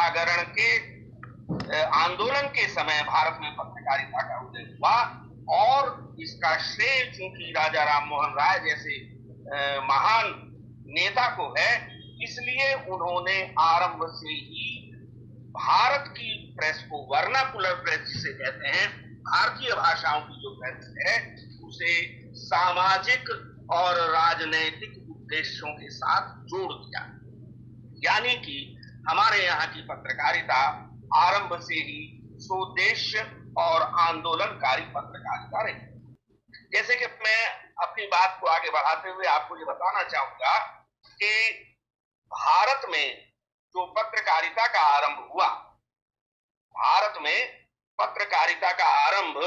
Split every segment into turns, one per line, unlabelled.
जागरण के आंदोलन के समय भारत में पत्रकारिता का उदय हुआ और इसका श्रेय चूंकि राजा राम मोहन राय जैसे महान नेता को है, इसलिए उन्होंने आरंभ से ही भारत की प्रेस को, वर्नाकुलर प्रेस जिसे कहते हैं, भारतीय भाषाओं की जो प्रेस है, उसे सामाजिक और राजनैतिक उद्देश्यों के साथ जोड़ दिया। यानी कि हमारे यहाँ की पत्रकारिता आरंभ से ही स्वदेश्य और आंदोलनकारी पत्रकारिता रही। जैसे कि मैं अपनी बात को आगे बढ़ाते हुए आपको ये बताना चाहूंगा कि भारत में जो पत्रकारिता का आरंभ हुआ, भारत में पत्रकारिता का आरंभ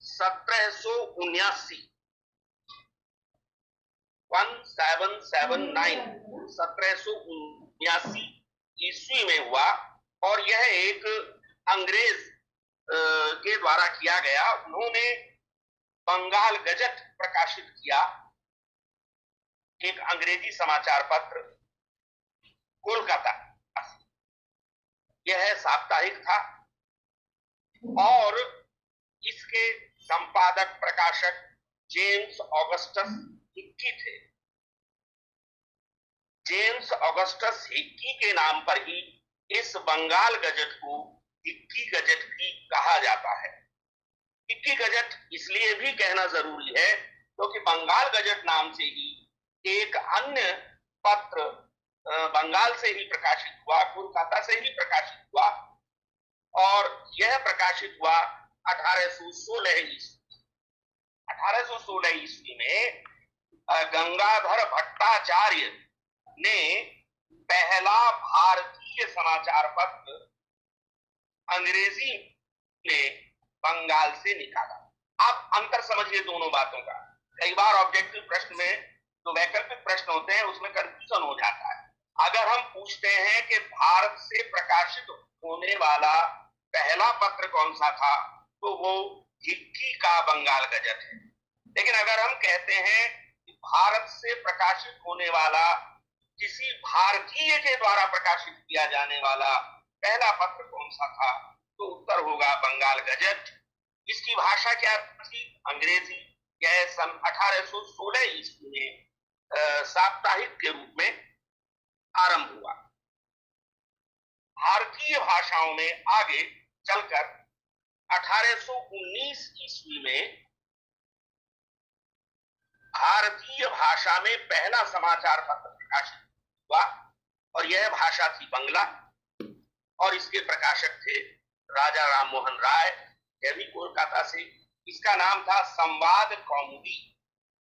1779 ईस्वी में हुआ और यह एक अंग्रेज के द्वारा किया गया। उन्होंने बंगाल गजट प्रकाशित किया, एक अंग्रेजी समाचार पत्र कोलकाता। यह साप्ताहिक था और इसके संपादक प्रकाशक जेम्स ऑगस्टस हिक्की थे। जेम्स ऑगस्टस हिक्की के नाम पर ही इस बंगाल गजट को हिक्की गजट भी कहा जाता है। हिक्की गजट इसलिए भी कहना जरूरी है क्योंकि बंगाल गजट नाम से ही एक अन्य पत्र बंगाल से ही प्रकाशित हुआ, कोलकाता से ही प्रकाशित हुआ और यह प्रकाशित हुआ 1816 ईस्वी में गंगाधर भट्टाचार्य ने पहला भारतीय समाचार पत्र अंग्रेजी में बंगाल से निकाला। आप अंतर समझिए दोनों बातों का। कई बार ऑब्जेक्टिव प्रश्न में जो वैकल्पिक प्रश्न होते हैं उसमें कंफ्यूजन हो जाता है। अगर हम पूछते हैं कि भारत से प्रकाशित होने वाला पहला पत्र कौन सा था, तो वो हिक्की का बंगाल गजट है। लेकिन अगर हम कहते हैं कि भारत से प्रकाशित होने वाला किसी भारतीय के द्वारा प्रकाशित किया जाने वाला पहला पत्र कौन सा था, तो उत्तर होगा बंगाल गजट। इसकी भाषा क्या थी? अंग्रेजी। यह सन 1816 ईस्वी में साप्ताहिक के रूप में आरंभ हुआ। भारतीय भाषाओं में आगे चलकर 1819 ईस्वी में भारतीय भाषा में पहला समाचार पत्र प्रकाशित हुआ और यह भाषा थी बंगला और इसके प्रकाशक थे राजा राम मोहन राय, यह भी कोलकाता से। इसका नाम था संवाद कौमुदी,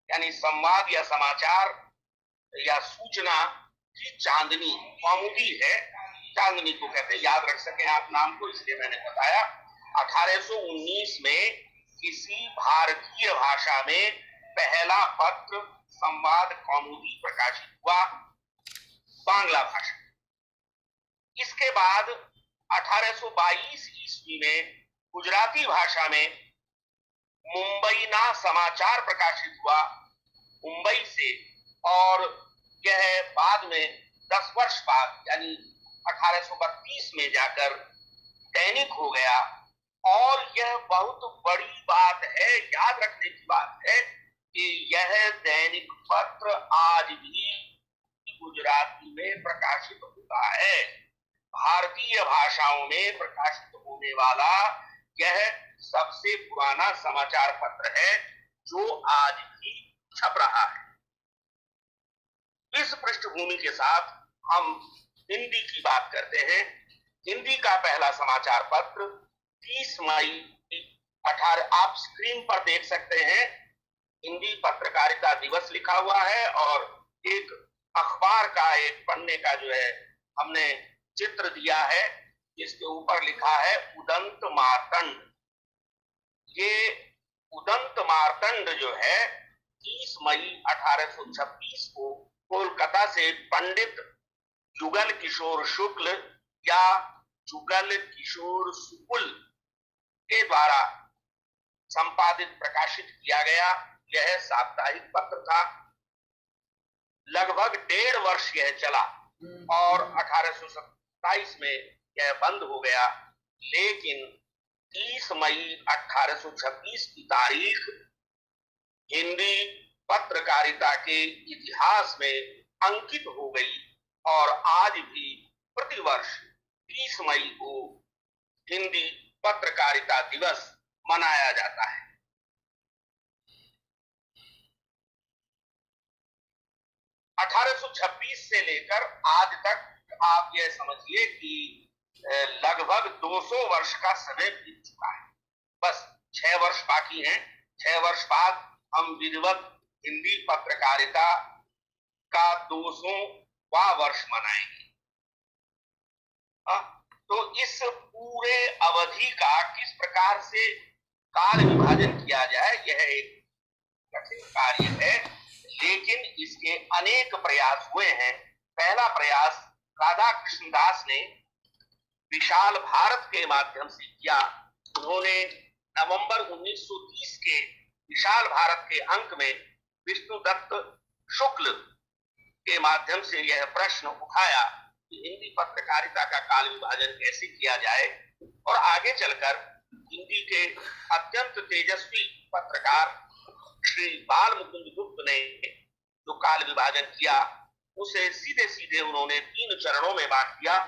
यानी संवाद या समाचार या सूचना की चांदनी। कौमुदी है, चांदनी को कहते हैं, याद रख सकें आप नाम को, इसलिए मैंने बताया। 1819 में किसी भारतीय भाषा में पहला पत्र संवाद कौमुदी प्रकाशित हुआ, बांग्ला भाषा। इसके बाद 1822 ईस्वी में गुजराती भाषा में मुंबई ना समाचार प्रकाशित हुआ, मुंबई से, और यह बाद में 10 वर्ष बाद यानी 1832 में जाकर दैनिक हो गया। और यह बहुत बड़ी बात है, याद रखने की बात है कि यह दैनिक पत्र आज भी गुजराती में प्रकाशित होता है। भारतीय भाषाओं में प्रकाशित होने वाला यह सबसे पुराना समाचार पत्र है जो आज भी छप रहा है। इस पृष्ठभूमि के साथ हम हिंदी की बात करते हैं। हिंदी का पहला समाचार पत्र 30 मई 18, आप स्क्रीन पर देख सकते हैं, हिंदी पत्रकारिता दिवस लिखा हुआ है और एक अखबार का एक पन्ने का जो है हमने चित्र दिया है, जिसके ऊपर लिखा है उदंत मार्तंड। ये उदंत मार्तंड जो है 30 मई 1826 को कोलकाता से पंडित जुगल किशोर शुक्ल या जुगल किशोर शुक्ल के द्वारा संपादित प्रकाशित किया गया। यह साप्ताहिक पत्र था। लगभग 1.5 वर्ष यह चला और 1827 में यह बंद हो गया। लेकिन 30 मई 1826 की तारीख हिंदी पत्रकारिता के इतिहास में अंकित हो गई और आज भी प्रतिवर्ष 30 मई को हिंदी पत्रकारिता दिवस मनाया जाता है। 1826 से लेकर आज तक आप यह समझिए कि लगभग 200 वर्ष का समय बीत चुका है। बस 6 वर्ष बाकी हैं। 6 वर्ष बाद हम विधिवत हिंदी पत्रकारिता का 200वां वर्ष मनाएंगे। तो इस पूरे अवधि का किस प्रकार से काल विभाजन किया जाए, यह एक कठिन कार्य है, लेकिन इसके अनेक प्रयास हुए हैं। पहला प्रयास राधा कृष्णदास ने विशाल भारत के माध्यम से किया। उन्होंने नवंबर 1930 के विशाल भारत के अंक में विष्णुदत्त शुक्ल के माध्यम से यह प्रश्न उठाया कि हिंदी पत्रकारिता का काल विभाजन कैसे किया जाए, और आगे चलकर हिंदी के अत्यंत तेजस्वी पत्रकार श्री बाल मुकुंद गुप्त ने जो काल विभाजन किया उसे सीधे सीधे उन्होंने 3 चरणों में बांट दिया।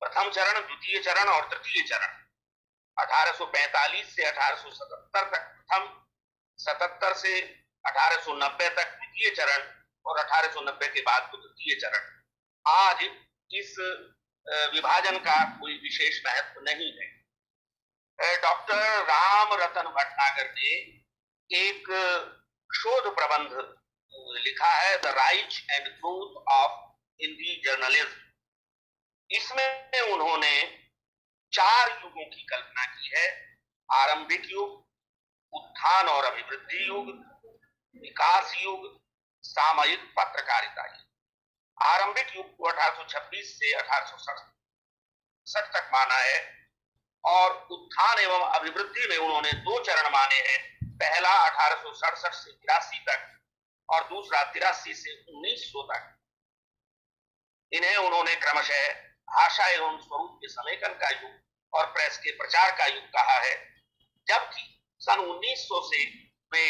प्रथम चरण, द्वितीय चरण और तृतीय चरण। 1845 से 1877 तक प्रथम, 77 से 1890 तक द्वितीय चरण और 1890 के बाद तृतीय चरण। आज इस विभाजन का कोई विशेष महत्व नहीं है। डॉक्टर राम रतन भटनागर ने एक शोध प्रबंध लिखा है, the rise and growth of Hindi journalism. इसमें उन्होंने 4 युगों की कल्पना की है। आरंभिक युग, उत्थान और अभिवृद्धि युग, विकास युग, सामयिक पत्रकारिता युग। आरंभिक युग को 1826 से 1867 तक माना है और उत्थान एवं अभिवृद्धि में उन्होंने 2 चरण माने हैं। पहला 1867 से 83 तक और दूसरा 83 से 1900 तक। इन्हें उन्होंने क्रमशः भाषा एवं स्वरूप के समेकन का युग और प्रेस के प्रचार का युग कहा है, जबकि सन 1900 से वे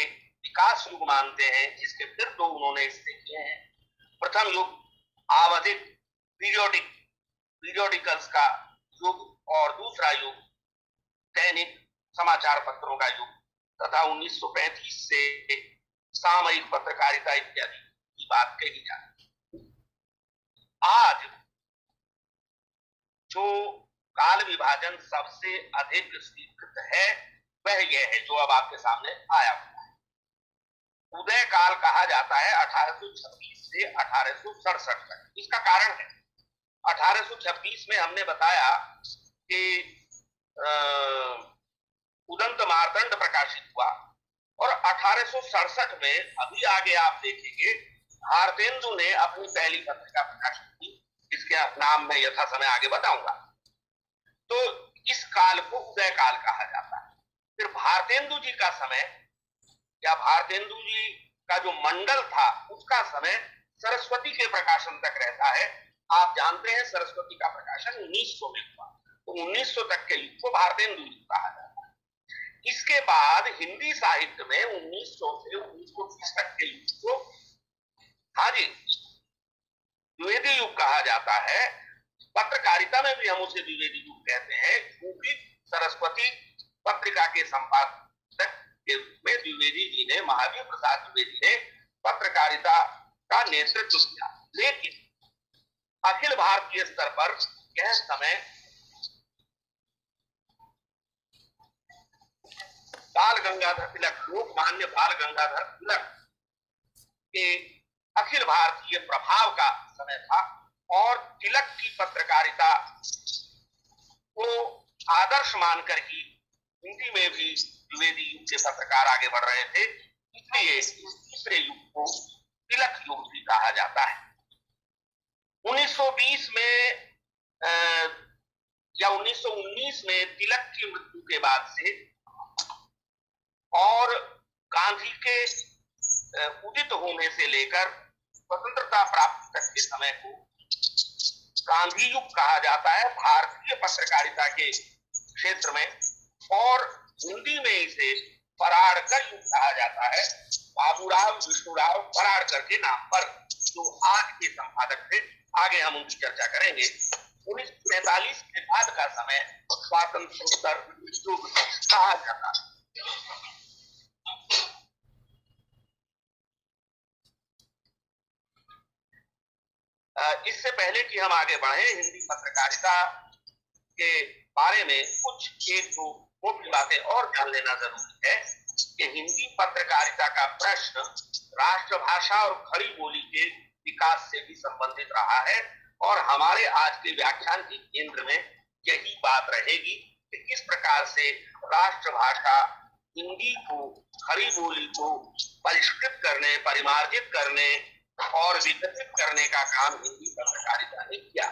विकास युग मानते हैं, जिसके फिर 2 उन्होंने इससे किए हैं। प्रथम युग आवधिक पीरियोडिकल्स का युग और दूसरा युग दैनिक समाचार पत्रों का युग तथा 1935 से सामयिक पत्रकारिता इत्यादि की बात कही जाती है। आज जो काल विभाजन सबसे अधिक स्वीकृत है वह यह है जो अब आपके सामने आया हुआ है। उदय काल कहा जाता है 1826 से 1867 तक। इसका कारण है 1826 में हमने बताया कि उदंत मार्तंड प्रकाशित हुआ और 1867 में अभी आगे आप देखेंगे भारतेंदु ने अपनी पहली पत्रिका प्रकाशित की, जिसका नाम मैं यथा समय आगे बताऊंगा। तो इस काल को उदय काल कहा जाता है। फिर भारतेंदु जी का समय या भारतेंदु जी का जो मंडल था उसका समय सरस्वती के प्रकाशन तक रहता है। आप जानते हैं सरस्वती का प्रकाशन 1900 में हुआ, तो 1900 तक के युग को भारतेंदु युग कहा जाता है। इसके बाद हिंदी साहित्य में 1900 से 1930 तक के युग को द्विवेदी युग कहा जाता है। पत्रकारिता में भी हम उसे द्विवेदी युग कहते हैं, क्योंकि सरस्वती पत्रिका के संपादक के रूप में द्विवेदी जी ने, महावीर प्रसाद द्विवेदी ने पत्रकारिता का नेतृत्व किया। लेकिन अखिल भारतीय स्तर पर यह समय बाल गंगाधर तिलक, लोकमान्य बाल गंगाधर तिलक के अखिल भारतीय प्रभाव का समय था और तिलक की पत्रकारिता को आदर्श मानकर ही हिंदी में भी द्विवेदी युग के पत्रकार आगे बढ़ रहे थे। इसलिए इस तीसरे युग को तिलक युग भी कहा जाता है। 1920 में या 1919 में तिलक की मृत्यु के बाद से और गांधी के उदित होने से लेकर स्वतंत्रता प्राप्ति तक के समय को गांधी युग कहा जाता है भारतीय पत्रकारिता के क्षेत्र में, और हिंदी में इसे पराड़कर युग कहा जाता है, बाबूराव विष्णुराव पराड़कर के नाम पर, जो आज के संपादक थे। आगे हम उनकी चर्चा करेंगे। 1943 के बाद का समय स्वातंत्रोत्तर युग कहा जाता है। इससे पहले कि हम आगे बढ़े, हिंदी पत्रकारिता के बारे में कुछ एक दो मुख्य बातें और जान लेना जरूरी है कि हिंदी पत्रकारिता का प्रश्न राष्ट्रभाषा और खड़ी बोली के विकास से भी संबंधित रहा है, और हमारे आज के व्याख्यान के केंद्र में यही बात रहेगी कि किस प्रकार से राष्ट्रभाषा हिंदी को, खड़ी बोली को परिष्कृत करने, परिमार्जित करने और विकसित करने का काम हिंदी पत्रकारिता ने किया।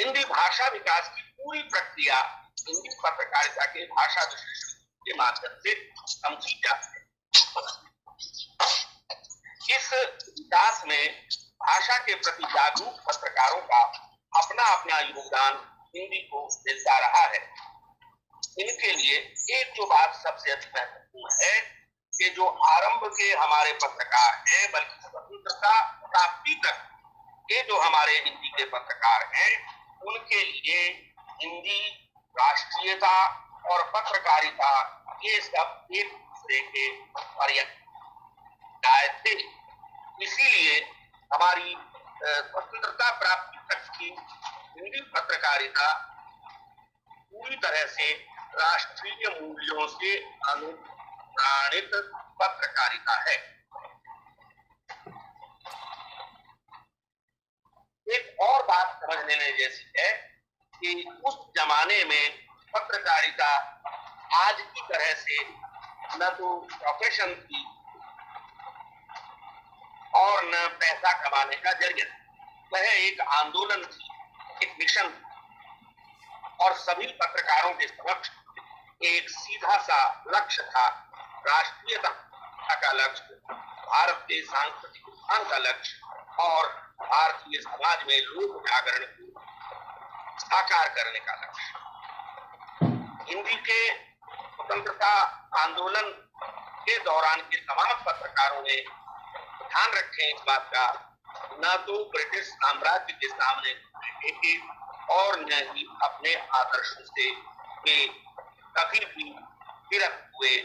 हिंदी भाषा विकास की पूरी प्रक्रिया हिंदी पत्रकारिता के भाषा विश्लेषण के माध्यम से समझी जाती है। इस विकास में भाषा के प्रति जागरूक पत्रकारों का अपना अपना योगदान हिंदी को मिलता रहा है। इनके लिए एक जो बात सबसे अधिक महत्वपूर्ण है कि जो आरंभ के हमारे पत्रकार हैं, बल्कि स्वतंत्रता प्राप्ति तक के जो हमारे हिंदी के पत्रकार हैं, उनके लिए हिंदी, राष्ट्रीयता और पत्रकारिता ये सब एक दूसरे के पर्याय थे। इसीलिए हमारी स्वतंत्रता प्राप्ति तक की हिंदी पत्रकारिता पूरी तरह से राष्ट्रीय मूल्यों से अनुप्राणित पत्रकारिता है। एक और बात समझ लेने जैसी है कि उस जमाने में पत्रकारिता आज की तरह से न तो प्रोफेशन थी और न पैसा कमाने का जरिया, वह एक आंदोलन थी, एक मिशन थी, और सभी पत्रकारों के समक्ष एक सीधा सा लक्ष्य था, राष्ट्रीयता का लक्ष्य, भारत के सांस्कृतिक उत्थान का लक्ष्य और भारतीय समाज में लोक जागरण को साकार करने का लक्ष्य। हिंदी के स्वतंत्रता आंदोलन के दौरान के तमाम पत्रकारों ने ध्यान रखें इस बात का, न तो ब्रिटिश साम्राज्य के सामने थे और न ही अपने आदर्शों से वे कभी भी विरक्त हुए।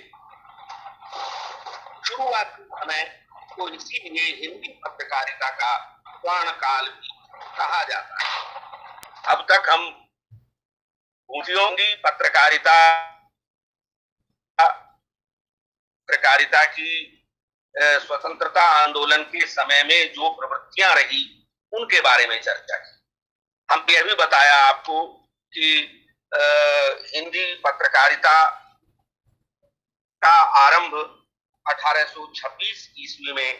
शुरुआती समय को इसीलिए हिंदी पत्रकारिता का स्वर्ण काल भी कहा जाता है। अब तक हम हिंदी पत्रकारिता की स्वतंत्रता आंदोलन के समय में जो प्रवृत्तियां रही उनके बारे में चर्चा की। हम यह भी बताया आपको कि हिंदी पत्रकारिता का आरंभ 1826 ईस्वी में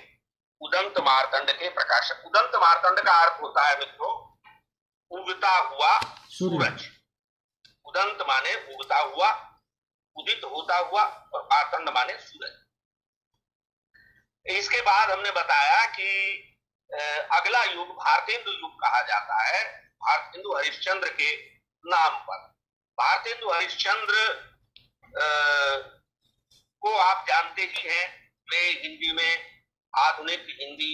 उदंत मार्तंड के प्रकाशक, उदंत मार्तंड का अर्थ होता है मित्रों उगता हुआ सूरज। उदंत माने उगता हुआ, उदित होता हुआ, और मार्तंड माने सूरज। इसके बाद हमने बताया कि अगला युग भारतेंदु युग कहा जाता है, भारतेंदु हरिश्चंद्र के नाम पर। भारतेंदु हरिश्चंद्र को आप जानते ही हैं, वे हिंदी में आधुनिक हिंदी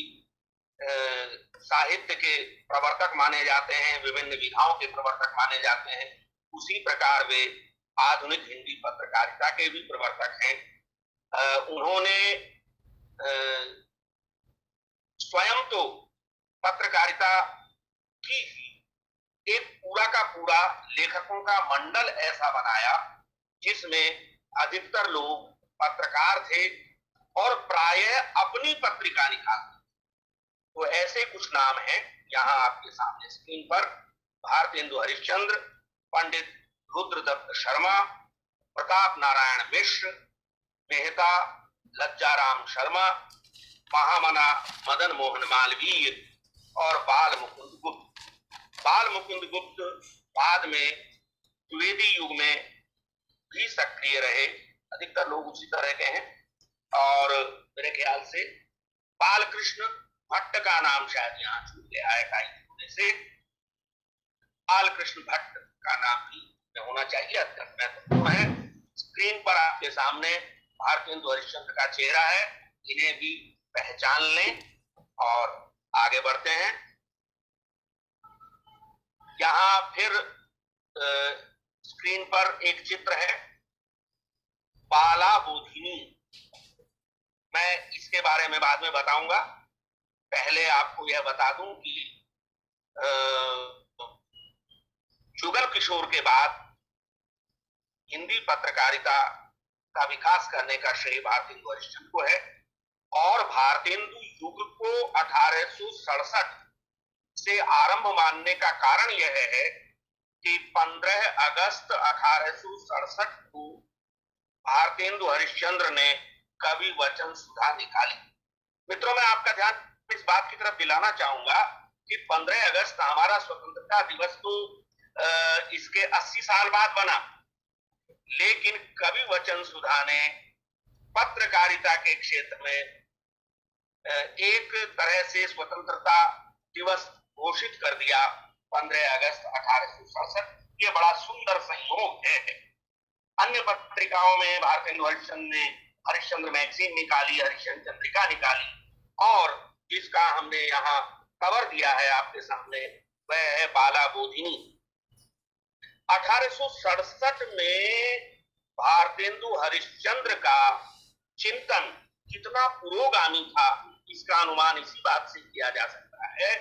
साहित्य के प्रवर्तक माने जाते हैं, विभिन्न विधाओं के प्रवर्तक माने जाते हैं। उसी प्रकार वे आधुनिक हिंदी पत्रकारिता के भी प्रवर्तक हैं। उन्होंने स्वयं तो पत्रकारिता की एक पूरा का पूरा लेखकों का मंडल ऐसा बनाया जिसमें अधिकतर लोग पत्रकार थे और प्रायः अपनी पत्रिका निकालते। तो ऐसे कुछ नाम हैं यहाँ आपके सामने स्क्रीन पर। भारतेंदु हरिश्चंद्र, पंडित रुद्रदत्त शर्मा, प्रताप नारायण मिश्र, मेहता लज्जाराम शर्मा, महामना मदन मोहन मालवीय और बाल मुकुंद गुप्त। बाल मुकुंद गुप्त बाद में द्विवेदी युग में भी सक्रिय रहे, अधिकतर लोग उसी तरह के हैं। और मेरे ख्याल से बालकृष्ण भट्ट का नाम शायद यहाँ छूट गया है होने से। बाल कृष्ण भट्ट का नाम भी होना चाहिए, अत्यंत महत्वपूर्ण है। स्क्रीन पर आपके सामने भारतेंदु हरिश्चंद्र का चेहरा है, इन्हें भी पहचान लें और आगे बढ़ते हैं। यहां फिर स्क्रीन पर एक चित्र है, बाला बोधिनी। मैं इसके बारे में बाद में बताऊंगा, पहले आपको यह बता दूं कि जुगल किशोर के बाद हिंदी पत्रकारिता का विकास करने का श्रेय भारतेंदु हरिश्चंद्र को है और भारतेंदु युग को 1867 से आरंभ मानने का कारण यह है कि 15 अगस्त 1867 को भारतेंदु हरिश्चंद्र ने कवि वचन सुधा निकाली। मित्रों, मैं आपका ध्यान इस बात की तरफ दिलाना चाहूंगा कि 15 अगस्त हमारा स्वतंत्रता दिवस तो इसके 80 साल बाद बना, लेकिन कवि वचन सुधा ने पत्रकारिता के क्षेत्र में एक तरह से स्वतंत्रता दिवस घोषित कर दिया 15 अगस्त 1867। ये बड़ा सुंदर संयोग है। अन्य पत्रिकाओं में भारतेंदु हरिश्चंद्र ने हरिश्चंद्र मैगजीन निकाली, हरिश्चंद्र चंद्रिका निकाली, और जिसका हमने यहाँ कवर दिया है आपके सामने वह है बाला बोधिनी। 1867 में भारतेंदु हरिश्चंद्र का चिंतन कितना पुरोगामी था, इसका अनुमान इसी बात से किया जा सकता है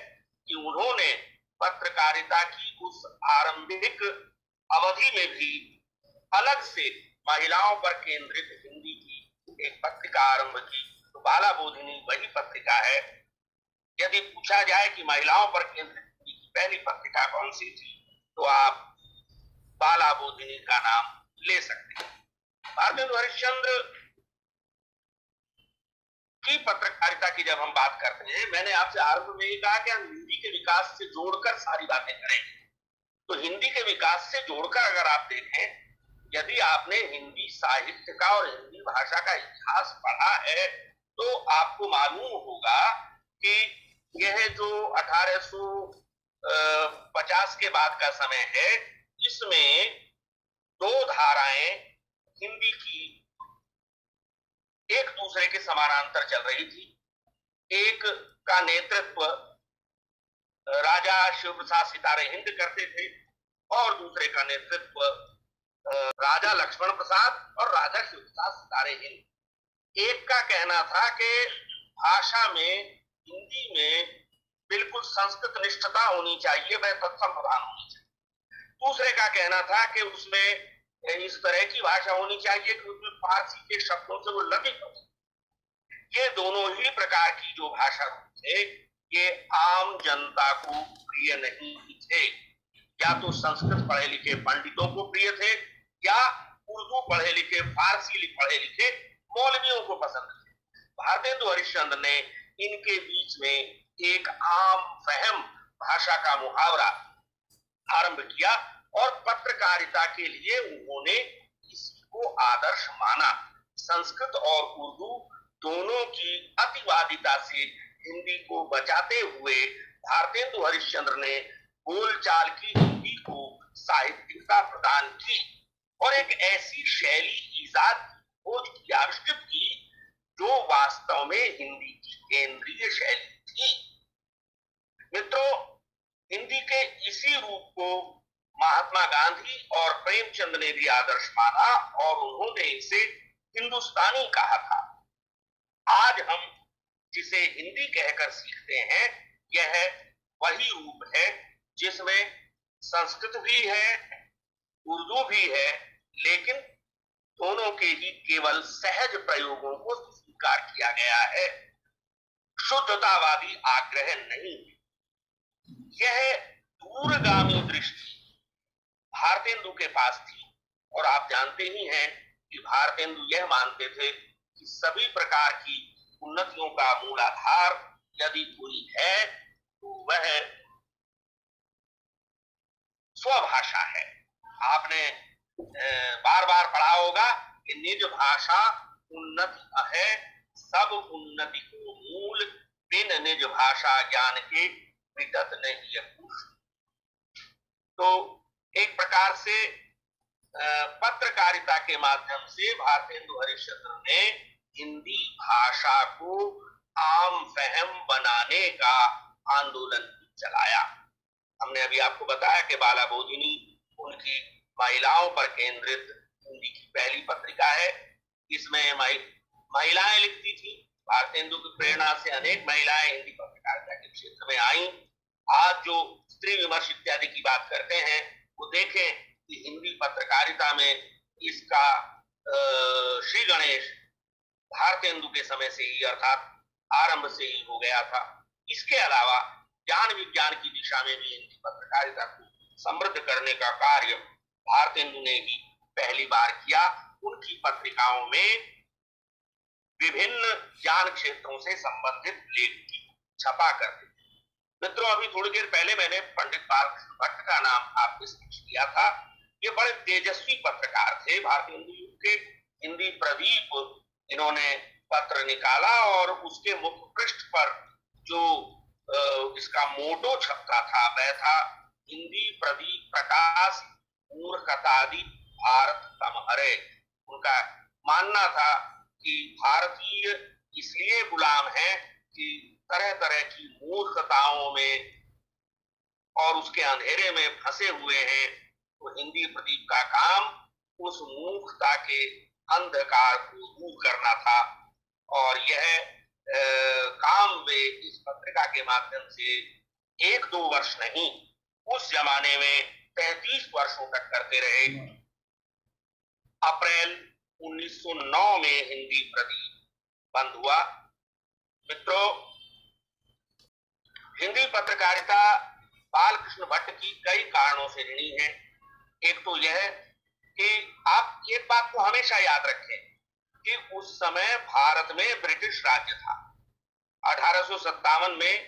कि उन्होंने पत्रकारिता की उस आरंभिक अवधि में भी अलग से महिलाओं पर केंद्रित हिंदी की एक पत्रिका आरंभ की। तो बाला बोधिनी वही पत्रिका है। यदि पूछा जाए कि महिलाओं पर केंद्रित हिंदी की पहली पत्रिका कौन सी थी, तो आप बाला बोधिनी का नाम ले सकते हैं। भारतेंदु हरिश्चंद्र की पत्रकारिता की जब हम बात करते हैं, मैंने आपसे आरंभ में ये कहा कि हम हिंदी के विकास से जोड़कर सारी बातें करेंगे। तो हिंदी के विकास से जोड़कर अगर आप देखें, यदि आपने हिंदी साहित्य का और हिंदी भाषा का इतिहास पढ़ा है तो आपको मालूम होगा कि यह जो 1850 के बाद का समय है, इसमें दो धाराएं हिंदी की एक दूसरे के समानांतर चल रही थी। एक का नेतृत्व राजा शिव प्रसाद सितारे हिंद करते थे और दूसरे का नेतृत्व राजा लक्ष्मण प्रसाद और राजा शिव प्रसाद सितारे हिंद। एक का कहना था कि भाषा में, हिंदी में बिल्कुल संस्कृत निष्ठता होनी चाहिए, वह तत्सम प्रधान होनी चाहिए। दूसरे का कहना था कि उसमें इस तरह की भाषा होनी चाहिए कि उसमें फारसी के शब्दों से वो लगित हो। ये दोनों ही प्रकार की जो भाषा थे, ये आम जनता को प्रिय नहीं थे। या तो संस्कृत पढ़े लिखे पंडितों को प्रिय थे, या उर्दू पढ़े लिखे, फारसी पढ़े लिखे मौलवियों को पसंद थे। भारतेंदु हरिश्चंद्र ने इनके बीच में एक आम फहम भाषा का मुहावरा आरंभ किया और पत्रकारिता के लिए उन्होंने इसको आदर्श माना। संस्कृत और उर्दू दोनों की अतिवादिता से हिंदी को बचाते हुए भारतेंदु हरिश्चंद्र ने बोलचाल की हिंदी को साहित्यिकता प्रदान की और एक ऐसी शैली ईजाद खोज की, आविष्कृत की, जो वास्तव में हिंदी की केंद्रीय शैली थी। मित्रों, हिंदी के इसी रूप को महात्मा गांधी और प्रेमचंद ने भी आदर्श माना और उन्होंने इसे हिंदुस्तानी कहा था। आज हम जिसे हिंदी कहकर सीखते हैं, यह वही रूप है जिसमें संस्कृत भी है, उर्दू भी है, लेकिन दोनों के ही केवल सहज प्रयोगों को स्वीकार किया गया है। शुद्धतावादी आग्रह नहीं। यह दूरगामी दृष्टि भारतेंदु के पास थी और आप जानते ही हैं कि भारतेंदु यह मानते थे कि सभी प्रकार की उन्नतियों का मूलाधार यदि कोई है तो वह स्वभाषा है। आपने बार बार पढ़ा होगा कि निज भाषा उन्नति है, सब उन्नति को मूल, बिन निज भाषा ज्ञान के विगत नहीं है। तो एक प्रकार से पत्रकारिता के माध्यम से भारतेंदु हरिश्चंद्र ने हिंदी भाषा को आम फहम बनाने का आंदोलन चलाया। हमने अभी आपको बताया कि बाला बोधिनी उनकी महिलाओं पर केंद्रित हिंदी की पहली पत्रिका है। इसमें महिलाएं लिखती थी। भारतेंदु की प्रेरणा से अनेक महिलाएं हिंदी पत्रकारिता के क्षेत्र में आई। आज जो स्त्री विमर्श इत्यादि की बात करते हैं वो देखें कि हिंदी पत्रकारिता में इसका श्री गणेश भारतेंदु के समय से ही अर्थात आरंभ से ही हो गया था। इसके अलावा ज्ञान विज्ञान की दिशा में भी हिंदी पत्रकारिता को समृद्ध करने का कार्य भारतेंदु ने ही पहली बार किया। उनकी पत्रिकाओं में विभिन्न ज्ञान क्षेत्रों से संबंधित लेख छपा करते थे। मित्रों, अभी थोड़ी देर पहले मैंने पंडित बालकृष्ण भट्ट का नाम आपके समक्ष लिया था। ये बड़े तेजस्वी पत्रकार थे। भारतेंदु युग के हिंदी प्रदीप इन्होंने पत्र निकाला और उसके मुख्य पृष्ठ पर जो इसका मोटो छपता था वह था हिंदी प्रदीप प्रकाश मूर्खतादि भारत तमहरे। उनका मानना था कि भारतीय इसलिए गुलाम है कि तरह तरह की मूर्खताओं में और उसके अंधेरे में फंसे हुए हैं। तो हिंदी प्रदीप का काम उस मूर्खता के अंधकार को दूर करना था और यह काम वे इस पत्रिका के माध्यम से 1-2 वर्ष नहीं, उस जमाने में 33 वर्षों तक करते रहे। अप्रैल 1909 में हिंदी प्रदीप बंद हुआ। मित्रों, हिंदी पत्रकारिता बालकृष्ण भट्ट की कई कारणों से ऋणी है। एक तो यह कि आप एक बात को हमेशा याद रखें कि उस समय भारत में ब्रिटिश राज्य था। 1857 में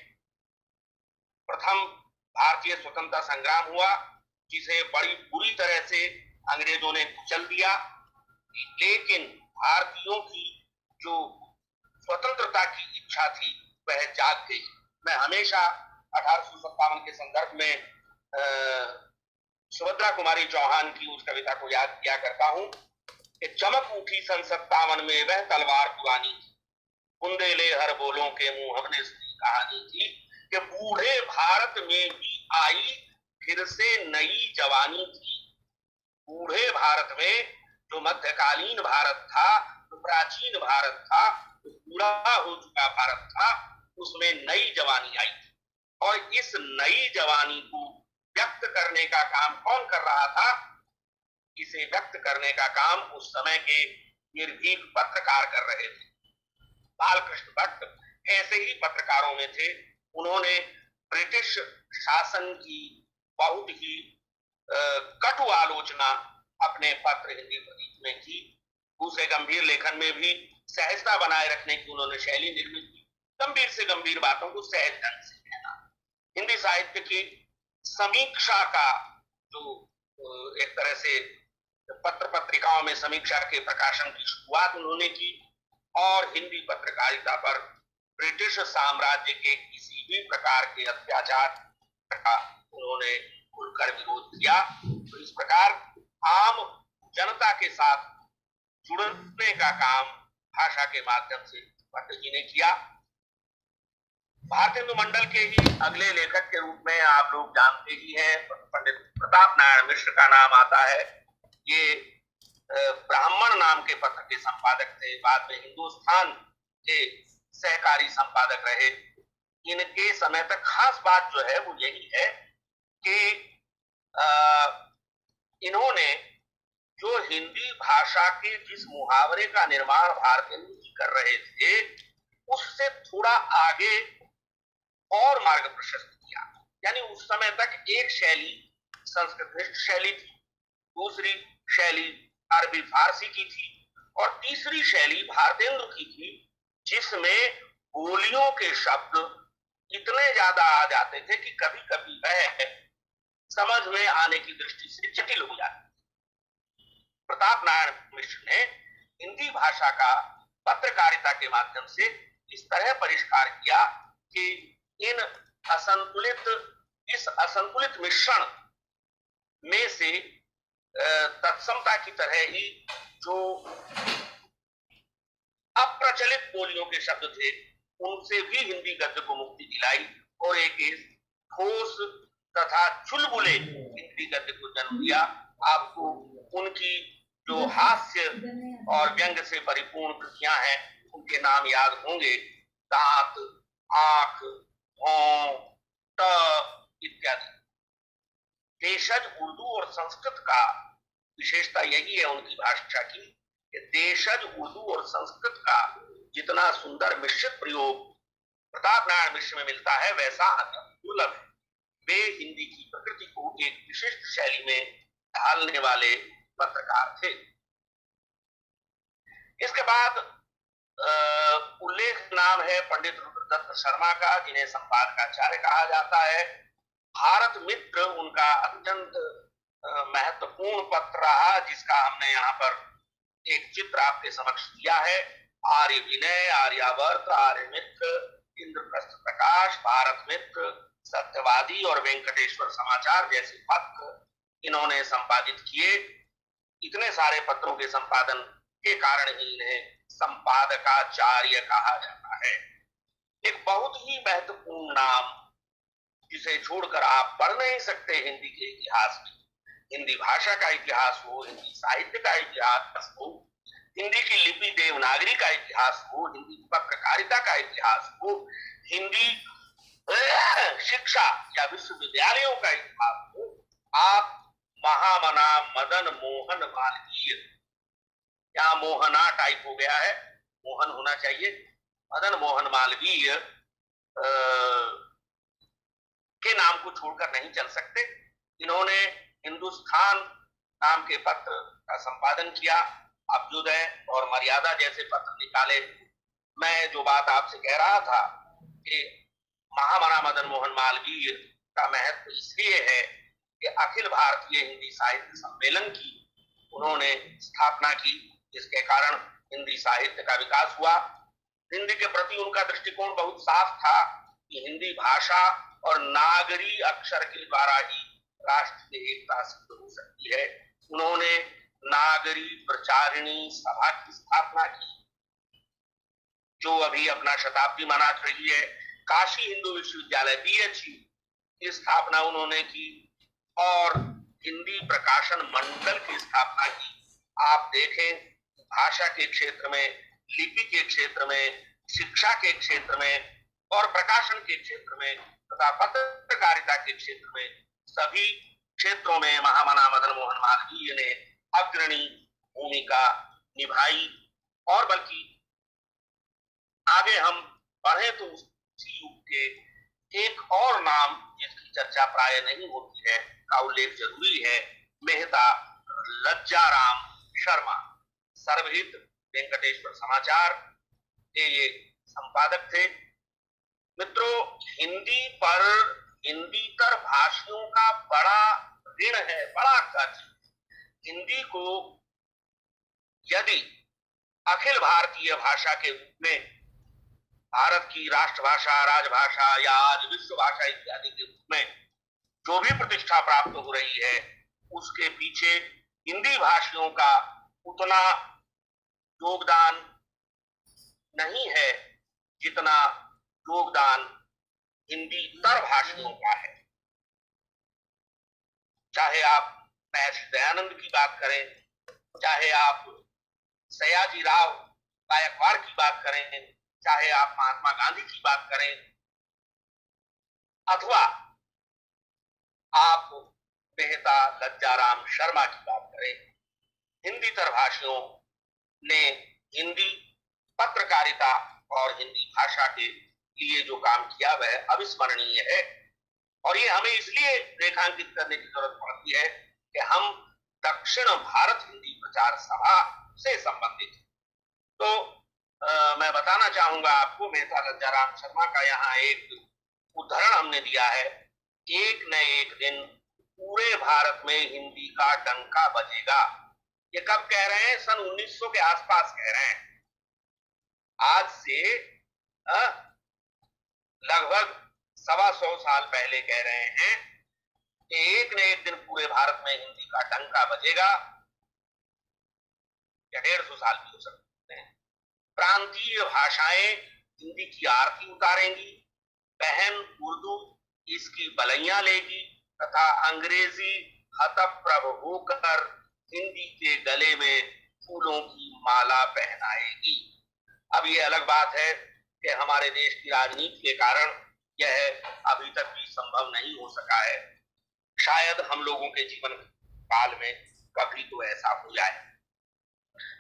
प्रथम भारतीय स्वतंत्रता संग्राम हुआ, जिसे बड़ी बुरी तरह से अंग्रेजों ने कुचल दिया। लेकिन भारतीयों की जो स्वतंत्रता की इच्छा थी वह जाग गई। मैं हमेशा 1857 के संदर्भ में सुभद्रा कुमारी चौहान की उस कविता को याद किया करता हूं कि चमक उठी सन 57 में वह तलवार पुरानी थी, बुंदेले हर बोलों के मुंह हमने सुनी कहानी थी कि बूढ़े भारत में भी आई फिर से नई जवानी थी। बूढ़े भारत में जो मध्यकालीन भारत था, जो प्राचीन भारत था, जो बूढ़ा हो चुका भारत था, उसमें नई जवानी आई थी। और इस नई जवानी को व्यक्त करने का काम कौन कर रहा था? इसे व्यक्त करने का काम उस समय के निर्भीक पत्रकार कर रहे थे। बालकृष्ण भट्ट ऐसे ही पत्रकारों में थे। उन्होंने ब्रिटिश शासन की बहुत ही कटु आलोचना अपने पत्र हिंदी प्रदीप में की। दूसरे गंभीर लेखन में भी सहजता बनाए रखने की उन्होंने शैली निर्मित की। गंभीर से गंभीर बातों को सहज ढंग से कहना। हिंदी साहित्य की समीक्षा का जो एक तरह से पत्र पत्रिकाओं में समीक्षा के प्रकाशन की शुरुआत उन्होंने की और हिंदी पत्रकारिता पर ब्रिटिश साम्राज्य के किसी भी प्रकार के अत्याचार का उन्होंने खुलकर विरोध किया। तो इस प्रकार आम जनता के साथ जुड़ने का काम भाषा के माध्यम से भट्ट जी ने किया। भारतेंदु मंडल के ही अगले लेखक के रूप में आप लोग जानते ही हैं, पंडित प्रताप नारायण मिश्र का नाम आता है। ये ब्राह्मण नाम के पत्र के संपादक थे, बाद में हिंदुस्तान के सहकारी संपादक रहे। इनके समय तक खास बात जो है वो यही है कि इन्होंने जो हिंदी भाषा के जिस मुहावरे का निर्माण भारतेंदु जी कर रहे थे उससे थोड़ा आगे और मार्ग प्रशस्त किया। यानी उस समय तक एक शैली संस्कृत शैली थी, दूसरी शैली अरबी फारसी की थी और तीसरी शैली भारतेंदु की थी, जिसमें बोलियों के शब्द इतने ज्यादा आ जाते थे कि कभी कभी वह समझ में आने की दृष्टि से जटिल हो जाती। प्रताप नारायण मिश्र ने हिंदी भाषा का पत्रकारिता के माध्यम से इस तरह परिष्कार किया कि इस असंतुलित मिश्रण में से तत्समता की तरह ही जो अप्रचलित बोलियों के शब्द थे उनसे भी हिंदी गद्य को मुक्ति दिलाई और एक ठोस तथा चुलबुले हिंदी गद्य को जन्म दिया। आपको उनकी जो हास्य और व्यंग से परिपूर्ण कृतियां हैं उनके नाम याद होंगे, दांत, आंख, भौं, त इत्यादि। देशज उर्दू और संस्कृत का विशेषता यही है उनकी भाषा की, देशज उर्दू और संस्कृत का जितना सुंदर मिश्रित प्रयोग प्रताप नारायण मिश्र में मिलता है वैसा दुर्लभ है। वे हिंदी की प्रकृति को एक विशिष्ट शैली में ढालने वाले पत्रकार थे। इसके बाद उल्लेख नाम है पंडित रुद्रदत्त शर्मा का, जिन्हें संपादकाचार्य कहा जाता है। भारत मित्र उनका अत्यंत महत्वपूर्ण पत्र रहा, जिसका हमने यहाँ पर एक चित्र आपके समक्ष दिया है। आर्य विनय, आर्यावर्त, आर्य मित्र, इंद्रप्रस्थ प्रकाश, भारत मित्र, सत्यवादी और वेंकटेश्वर समाचार जैसे पत्र इन्होंने संपादित किए। इतने सारे पत्रों के संपादन के कारण ही इन्हें संपादकाचार्य कहा जाता है। एक बहुत ही महत्वपूर्ण नाम जिसे छोड़कर आप पढ़ नहीं सकते हिंदी के इतिहास में, हिंदी भाषा का इतिहास हो, हिंदी साहित्य का इतिहास हो, हिंदी की लिपि देवनागरी का इतिहास हो, हिंदी पत्रकारिता का इतिहास हो, हिंदी शिक्षा या विश्वविद्यालयों का इतिहास हो, आप महामना मदन मोहन मालवीय, यहाँ मोहना टाइप हो गया है, मोहन होना चाहिए, मदन मोहन मालवीय के नाम को छोड़कर नहीं चल सकते। इन्होंने हिंदुस्तान नाम के पत्र का संपादन किया, अभ्युदय और मर्यादा जैसे पत्र निकाले। मैं जो बात आपसे कह रहा था कि महामना मदन मोहन मालवीय का महत्व इसलिए है कि अखिल भारतीय हिंदी साहित्य सम्मेलन की उन्होंने स्थापना की, जिसके कारण हिंदी साहित्य का विकास हुआ। हिंदी के प्रति उनका दृष्टिकोण बहुत साफ था कि हिंदी भाषा और नागरी अक्षर के द्वारा ही राष्ट्र की एकता सिद्ध हो सकती है। उन्होंने नागरी प्रचारिणी सभा की स्थापना की, जो अभी अपना शताब्दी मना रही है। काशी हिंदू विश्वविद्यालय BHU की स्थापना उन्होंने की और हिंदी प्रकाशन मंडल की स्थापना की। आप देखें, भाषा के क्षेत्र में, लिपि के क्षेत्र में, शिक्षा के क्षेत्र में और प्रकाशन के क्षेत्र में तथा पत्रकारिता के क्षेत्र में, सभी क्षेत्रों में महामना मदन मोहन मालवीय ने अग्रणी भूमिका निभाई। और बल्कि आगे हम बढ़े तो उसी युग के एक और नाम जिसकी चर्चा प्राय नहीं होती है का उल्लेख जरूरी है, मेहता लज्जाराम शर्मा, सर्वहित, वेंकटेश्वर समाचार के ये संपादक थे। मित्रों, हिंदी पर हिंदीतर भाषियों का बड़ा ऋण है, बड़ा कर्ज। हिंदी को यदि अखिल भारतीय भाषा के रूप में, भारत की राष्ट्रभाषा, राजभाषा या आज विश्व भाषा इत्यादि के रूप में जो भी प्रतिष्ठा प्राप्त हो रही है, उसके पीछे हिंदी भाषियों का उतना योगदान नहीं है जितना योगदान हिंदी तर भाषियों का है। चाहे आप महर्षि दयानंद की बात करें, चाहे आप सयाजी राव गायकवाड़ की बात करें, चाहे आप महात्मा गांधी की बात करें, अथवा आप मेहता लज्जाराम शर्मा की बात करें, हिंदी तर भाषियों ने हिंदी पत्रकारिता और हिंदी भाषा के लिए जो काम किया वह अविस्मरणीय है। और ये हमें इसलिए रेखांकित करने की जरूरत पड़ती है कि हम दक्षिण भारत हिंदी प्रचार सभा से संबंधित। तो मैं बताना चाहूंगा आपको, मेहता लज्जाराम शर्मा का यहाँ एक उदाहरण हमने दिया है। एक न एक दिन पूरे भारत में हिंदी का डंका बजेगा। ये कब कह रहे हैं? सन 1900 के आसपास कह रहे हैं। आज से लगभग 125 साल पहले कह रहे हैं कि एक न एक दिन पूरे भारत में हिंदी का डंका बजेगा, या 150 साल भी हो सकते हैं। प्रांतीय भाषाएं हिंदी की आरती उतारेंगी, बहन उर्दू इसकी बलैयां लेगी तथा अंग्रेजी हतप्रभ होकर हिंदी के गले में फूलों की माला पहनाएगी। अब ये अलग बात है कि हमारे देश की राजनीति के कारण यह अभी तक भी संभव नहीं हो सका है। शायद हम लोगों के जीवन काल में कभी तो ऐसा हो जाए।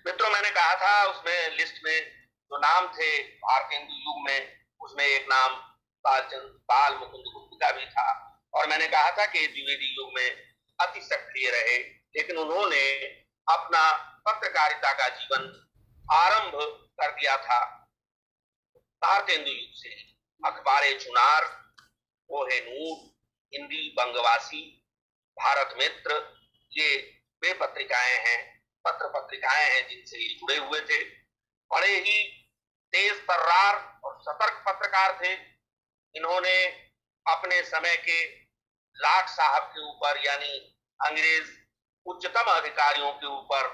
मित्रों, मैंने कहा था उसमें लिस्ट में जो नाम थे भारतेंदु युग में, उसमें एक नाम बाल मुकुंद गुप्त का भी था, और मैंने कहा था कि द्विवेदी युग में अति सक्रिय रहे, लेकिन उन्होंने अपना पत्रकारिता का जीवन आरंभ कर दिया था भारतेंदु युग से। अखबारे चुनार, ओहे नूर, हिंदी बंगवासी, भारत मित्र, ये वे पत्रिकाएं हैं, पत्र पत्रिकाएं हैं जिनसे ये जुड़े हुए थे। बड़े ही तेज तर्रार और सतर्क पत्रकार थे। इन्होंने अपने समय के लाट साहब के ऊपर, यानी अंग्रेज उच्चतम अधिकारियों के ऊपर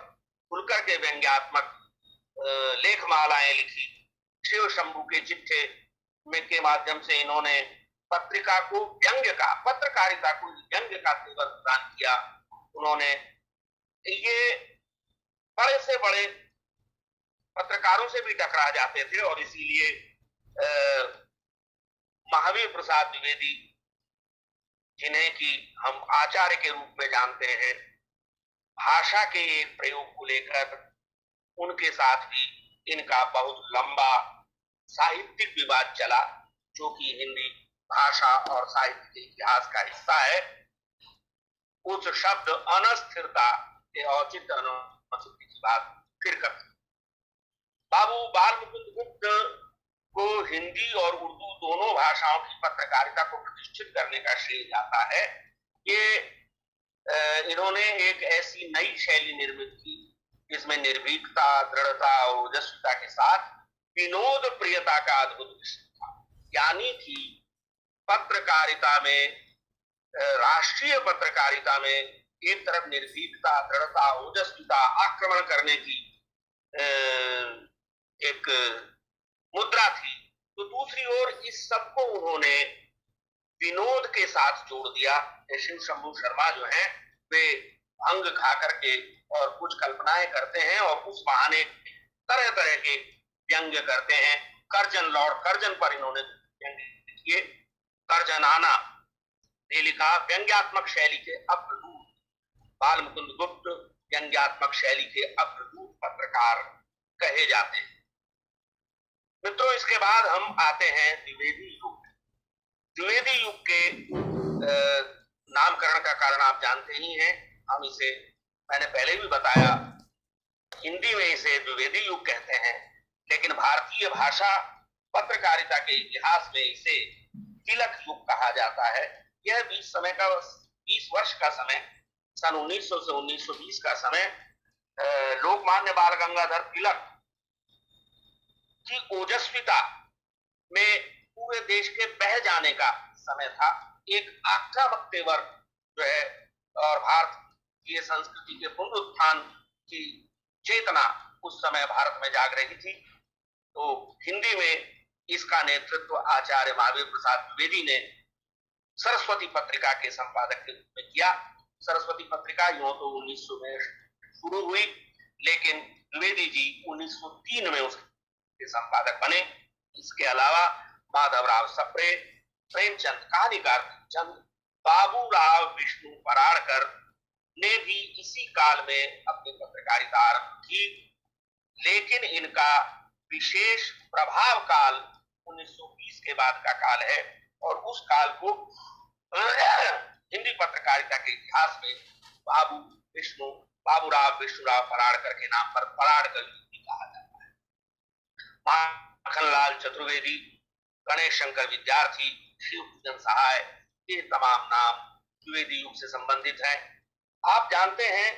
खुलकर के व्यंग्यात्मक लेखमालाएं लिखी। शिव शंभू के चिट्ठे में के माध्यम से इन्होंने पत्रिका को व्यंग्य का, पत्रकारिता को व्यंग्य का तेवर प्रदान किया। उन्होंने ये बड़े से बड़े पत्रकारों से भी टकरा जाते थे, और इसीलिए महावीर प्रसाद द्विवेदी, जिन्हें कि हम आचार्य के रूप में जानते हैं, भाषा के एक प्रयोग को लेकर उनके साथ भी इनका बहुत लंबा साहित्यिक विवाद चला, जो कि हिंदी भाषा और साहित्य के इतिहास का हिस्सा है। उस शब्द अनस्थिरता के औचित्य अनुचित्य की बात फिर करते। बाबू बाल मुकुंद गुप्त को हिंदी और उर्दू दोनों भाषाओं की पत्रकारिता को प्रतिष्ठित करने का श्रेय जाता है। ये इन्होंने एक ऐसी नई शैली निर्मित की जिसमें निर्भीकता, दृढ़ता और ओजस्विता के साथ विनोद प्रियता का अद्भुत मिश्रण था। यानी कि पत्रकारिता में, राष्ट्रीय पत्रकारिता में एक तरफ निर्भीकता, दृढ़ता, ओजस्विता, आक्रमण करने की एक मुद्रा थी, तो दूसरी ओर इस सबको उन्होंने विनोद के साथ जोड़ दिया। शिव शंभू शर्मा जो हैं, वे भंग खा करके और कुछ कल्पनाएं करते हैं और उस बहाने तरह तरह के व्यंग्य करते हैं। करजन, लॉर्ड करजन पर इन्होंने व्यंग्य किए। करजनाना ने लिखा, व्यंग्यात्मक शैली के अप्रदूत बाल मुकुंद गुप्त व्यंग्यात्मक शैली के अप्रदूत पत्रकार कहे जाते हैं। मित्रों, इसके बाद हम आते हैं द्विवेदी युग। द्विवेदी युग के नामकरण का कारण आप जानते ही हैं। हम इसे, मैंने पहले भी बताया, हिंदी में इसे द्विवेदी युग कहते हैं, लेकिन भारतीय भाषा पत्रकारिता के इतिहास में इसे तिलक युग कहा जाता है। यह 20 वर्ष का समय, सन 1900 से 1920 का समय लोकमान्य बाल गंगाधर तिलक की ओजस्विता में पूरे देश के बह जाने का समय था। एक आक्रामक तेवर जो है और भारतीय संस्कृति के पुनरुत्थान की चेतना उस समय भारत में जाग रही थी। तो हिंदी में इसका नेतृत्व आचार्य महावीर प्रसाद द्विवेदी ने सरस्वती पत्रिका के संपादक के रूप में किया। सरस्वती पत्रिका यूं तो 1900 में शुरू हुई, लेकिन द्विवेदी जी 1903 में उसके संपादक बने। इसके अलावा माधवराव सप्रे, प्रेमचंद, कहानीकार चंद, बाबूराव विष्णु पराड़कर ने भी इसी काल में अपनी पत्रकारिता आरंभ की, लेकिन इनका विशेष प्रभाव काल 1920 के बाद का काल है, और उस काल को हिंदी पत्रकारिता के इतिहास में बाबूराव विष्णुराव पराड़कर के नाम पर पराड़कर युग कहा जाता है। माखनलाल चतुर्वेदी, गणेश शंकर विद्यार्थी, शिव पूजन सहाय, ये तमाम नाम द्विवेदी युग से संबंधित हैं। आप जानते हैं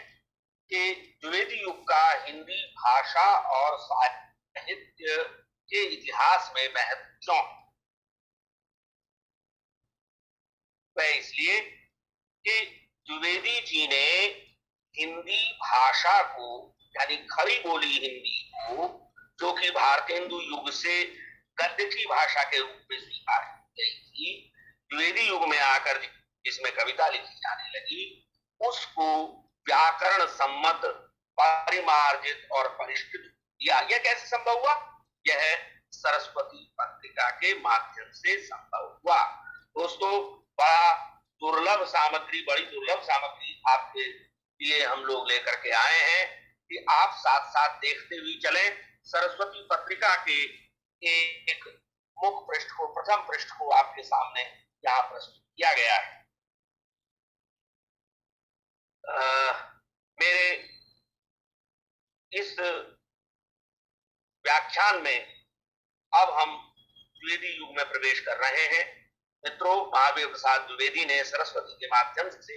कि द्विवेदी युग का हिंदी भाषा और साहित्य के इतिहास में महत्व क्यों? वह इसलिए कि द्विवेदी जी ने हिंदी भाषा को, यानी खड़ी बोली हिंदी को, जो कि भारतेंदु युग से गद्य की भाषा के रूप में स्वीकार की गई थी, द्विवेदी युग में आकर जिसमें कविता लिखी जाने लगी, उसको व्याकरण सम्मत, परिमार्जित और परिष्कृत किया। यह कैसे संभव हुआ? यह सरस्वती पत्रिका के माध्यम से संभव हुआ। दोस्तों, बड़ा दुर्लभ सामग्री, बड़ी दुर्लभ सामग्री आपके लिए हम लोग लेकर के आए हैं कि आप साथ साथ देखते हुए चले। सरस्वती पत्रिका के एक मुख्य पृष्ठ को, प्रथम पृष्ठ को आपके सामने यहाँ प्रस्तुत किया गया है। मेरे इस व्याख्यान में अब हम द्विवेदी युग में प्रवेश कर रहे हैं। मित्रों, महावीर प्रसाद द्विवेदी ने सरस्वती के माध्यम से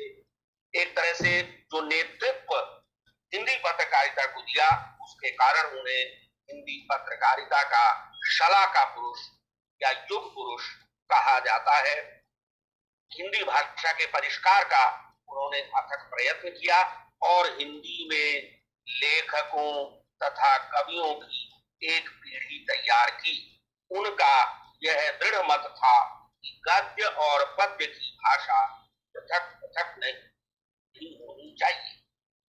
एक तरह से जो नेतृत्व हिंदी पत्रकारिता को दिया, उसके कारण उन्हें हिंदी पत्रकारिता का शला का पुरुष या युग पुरुष कहा जाता है। हिंदी भाषा के परिष्कार का उन्होंने अथक प्रयत्न किया और हिंदी में लेखकों तथा कवियों की एक पीढ़ी तैयार की। उनका यह दृढ़ मत था कि गद्य और पद्य की भाषा पृथक पृथक नहीं होनी चाहिए।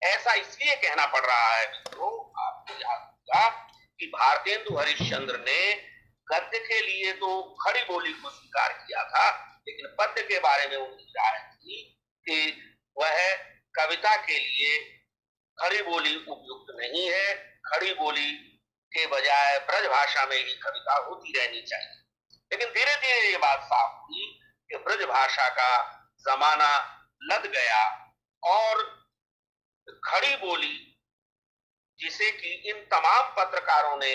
ऐसा इसलिए कहना पड़ रहा है मित्रों, आपको याद होगा कि भारतेंदु हरिश्चंद्र ने गद्य के लिए तो खड़ी बोली को स्वीकार किया था, लेकिन पद्य के बारे में उनकी राय थी कि वह कविता के लिए खड़ी बोली उपयुक्त नहीं है, खड़ी बोली के बजाय ब्रज भाषा में ही कविता होती रहनी चाहिए। लेकिन धीरे धीरे ये बात साफ हुई कि ब्रज भाषा का जमाना लद गया और खड़ी बोली, जिसे कि इन तमाम पत्रकारों ने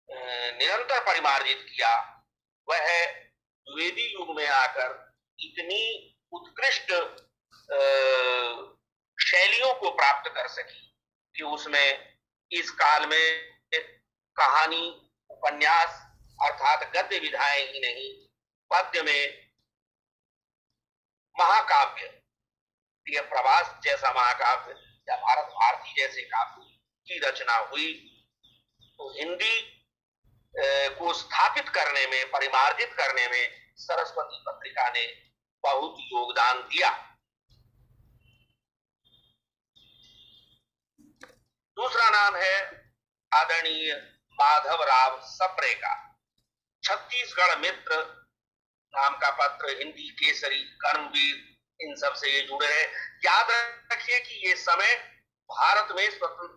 निरंतर परिमार्जित किया, वह द्विवेदी युग में आकर इतनी उत्कृष्ट शैलियों को प्राप्त कर सकी कि उसमें इस काल में कहानी, उपन्यास अर्थात गद्य विधाएं ही नहीं, पद्य में महाकाव्य, प्रिय प्रवास जैसा महाकाव्य या भारत भारती जैसे काव्य की रचना हुई। तो हिंदी को स्थापित करने में, परिमार्जित करने में सरस्वती पत्रिका ने बहुत योगदान दिया। दूसरा नाम है आदरणीय माधवराव सप्रे का। छत्तीसगढ़ मित्र नाम का पत्र, हिंदी केसरी, कर्मवीर, इन सब से ये जुड़े रहे। याद रखिए कि ये समय भारत में स्वतंत्र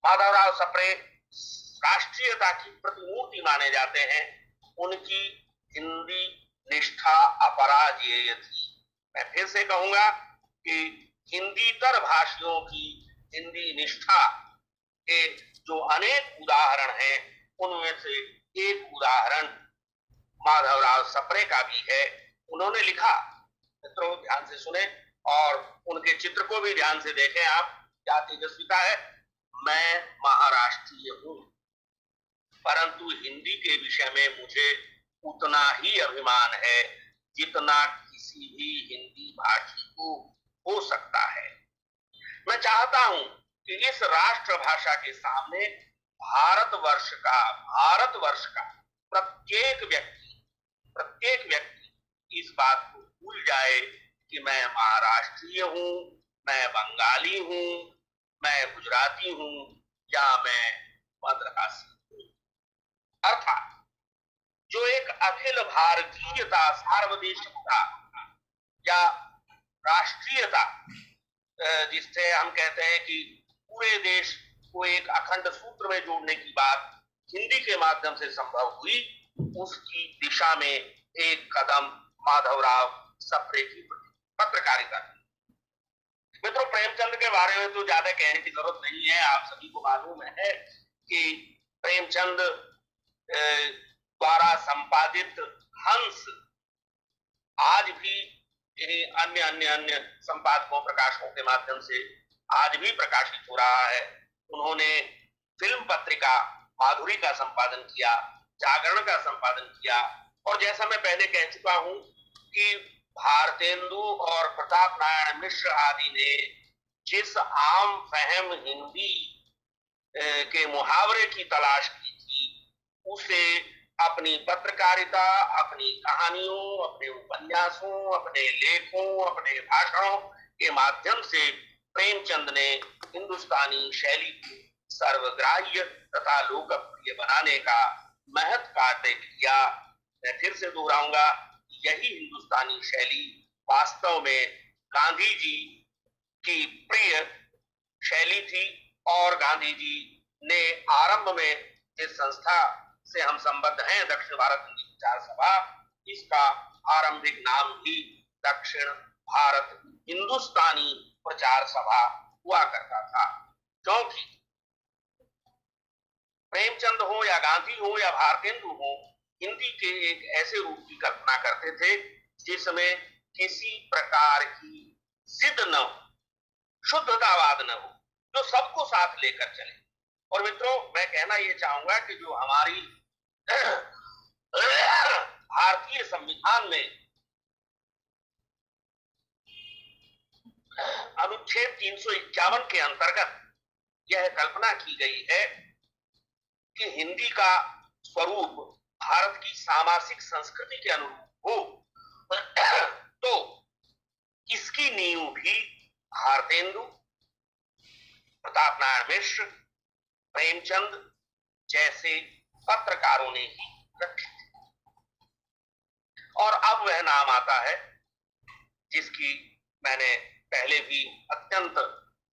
माधवराव सप्रे राष्ट्रीयता की प्रतिमूर्ति माने जाते हैं। उनकी हिंदी निष्ठा अपराजेय थी। मैं फिर से कहूंगा कि हिंदीतर भाषियों की हिंदी निष्ठा के जो अनेक उदाहरण हैं, उनमें से एक उदाहरण माधवराव सप्रे का भी है। उन्होंने लिखा, मित्रों ध्यान से सुने और उनके चित्र को भी ध्यान से देखें आप, क्या तेजस्विता है। मैं महाराष्ट्रीय हूं, परंतु हिंदी के विषय में मुझे उतना ही अभिमान है जितना किसी भी हिंदी भाषी को हो सकता है। मैं चाहता हूं कि इस राष्ट्रभाषा के सामने भारतवर्ष का प्रत्येक व्यक्ति इस बात को भूल जाए कि मैं महाराष्ट्रीय हूं, मैं बंगाली हूं, मैं गुजराती हूं या मैं मद्रासी हूं। अर्थात जो एक अखिल भारतीयता, सार्वदेशिकता या राष्ट्रीयता, जिससे हम कहते हैं कि पूरे देश को एक अखंड सूत्र में जोड़ने की बात हिंदी के माध्यम से संभव हुई, उसकी दिशा में एक कदम माधवराव सप्रे की पत्रकारिता। मित्रों, प्रेमचंद के बारे में तो ज्यादा कहने की जरूरत नहीं है। आप सभी को मालूम है कि प्रेमचंद द्वारा संपादित हंस आज भी इन्हीं अन्य संपादकों, प्रकाशकों के माध्यम से आज भी प्रकाशित हो रहा है। उन्होंने फिल्म पत्रिका माधुरी का संपादन किया, जागरण का संपादन किया, और जैसा मैं पहले कह चुका हूं कि भारतेंदु और प्रताप नारायण मिश्र आदि ने जिस आम फहम हिंदी के मुहावरे की तलाश की थी, उसे अपनी पत्रकारिता, अपनी कहानियों, अपने उपन्यासों, अपने लेखों, अपने भाषणों के माध्यम से प्रेमचंद ने हिंदुस्तानी शैली को सर्वग्राह्य तथा लोकप्रिय बनाने का महत् कार्य किया। मैं फिर से दोहराऊंगा, यही हिंदुस्तानी शैली वास्तव में गांधी जी की प्रिय शैली थी, और गांधी जी ने आरंभ में जिस संस्था से हम संबद्ध हैं, दक्षिण भारत हिंदी प्रचार सभा, इसका आरंभिक नाम भी दक्षिण भारत हिंदुस्तानी प्रचार सभा हुआ करता था। क्योंकि प्रेमचंद हो या गांधी हो या भारतेंदु हो, हिंदी के एक ऐसे रूप की कल्पना करते थे जिसमें किसी प्रकार की जिद न हो, शुद्धतावाद न हो, जो सबको साथ लेकर चले। और मित्रों, मैं कहना यह चाहूंगा कि जो हमारी भारतीय संविधान में अनुच्छेद 351 के अंतर्गत यह कल्पना की गई है कि हिंदी का स्वरूप भारत की सामाजिक संस्कृति के अनुरूप हो, तो इसकी नींव भी भारतेंदु, प्रताप नारायण मिश्र, प्रेमचंद जैसे पत्रकारों ने ही रखी थी। और अब वह नाम आता है जिसकी मैंने पहले भी अत्यंत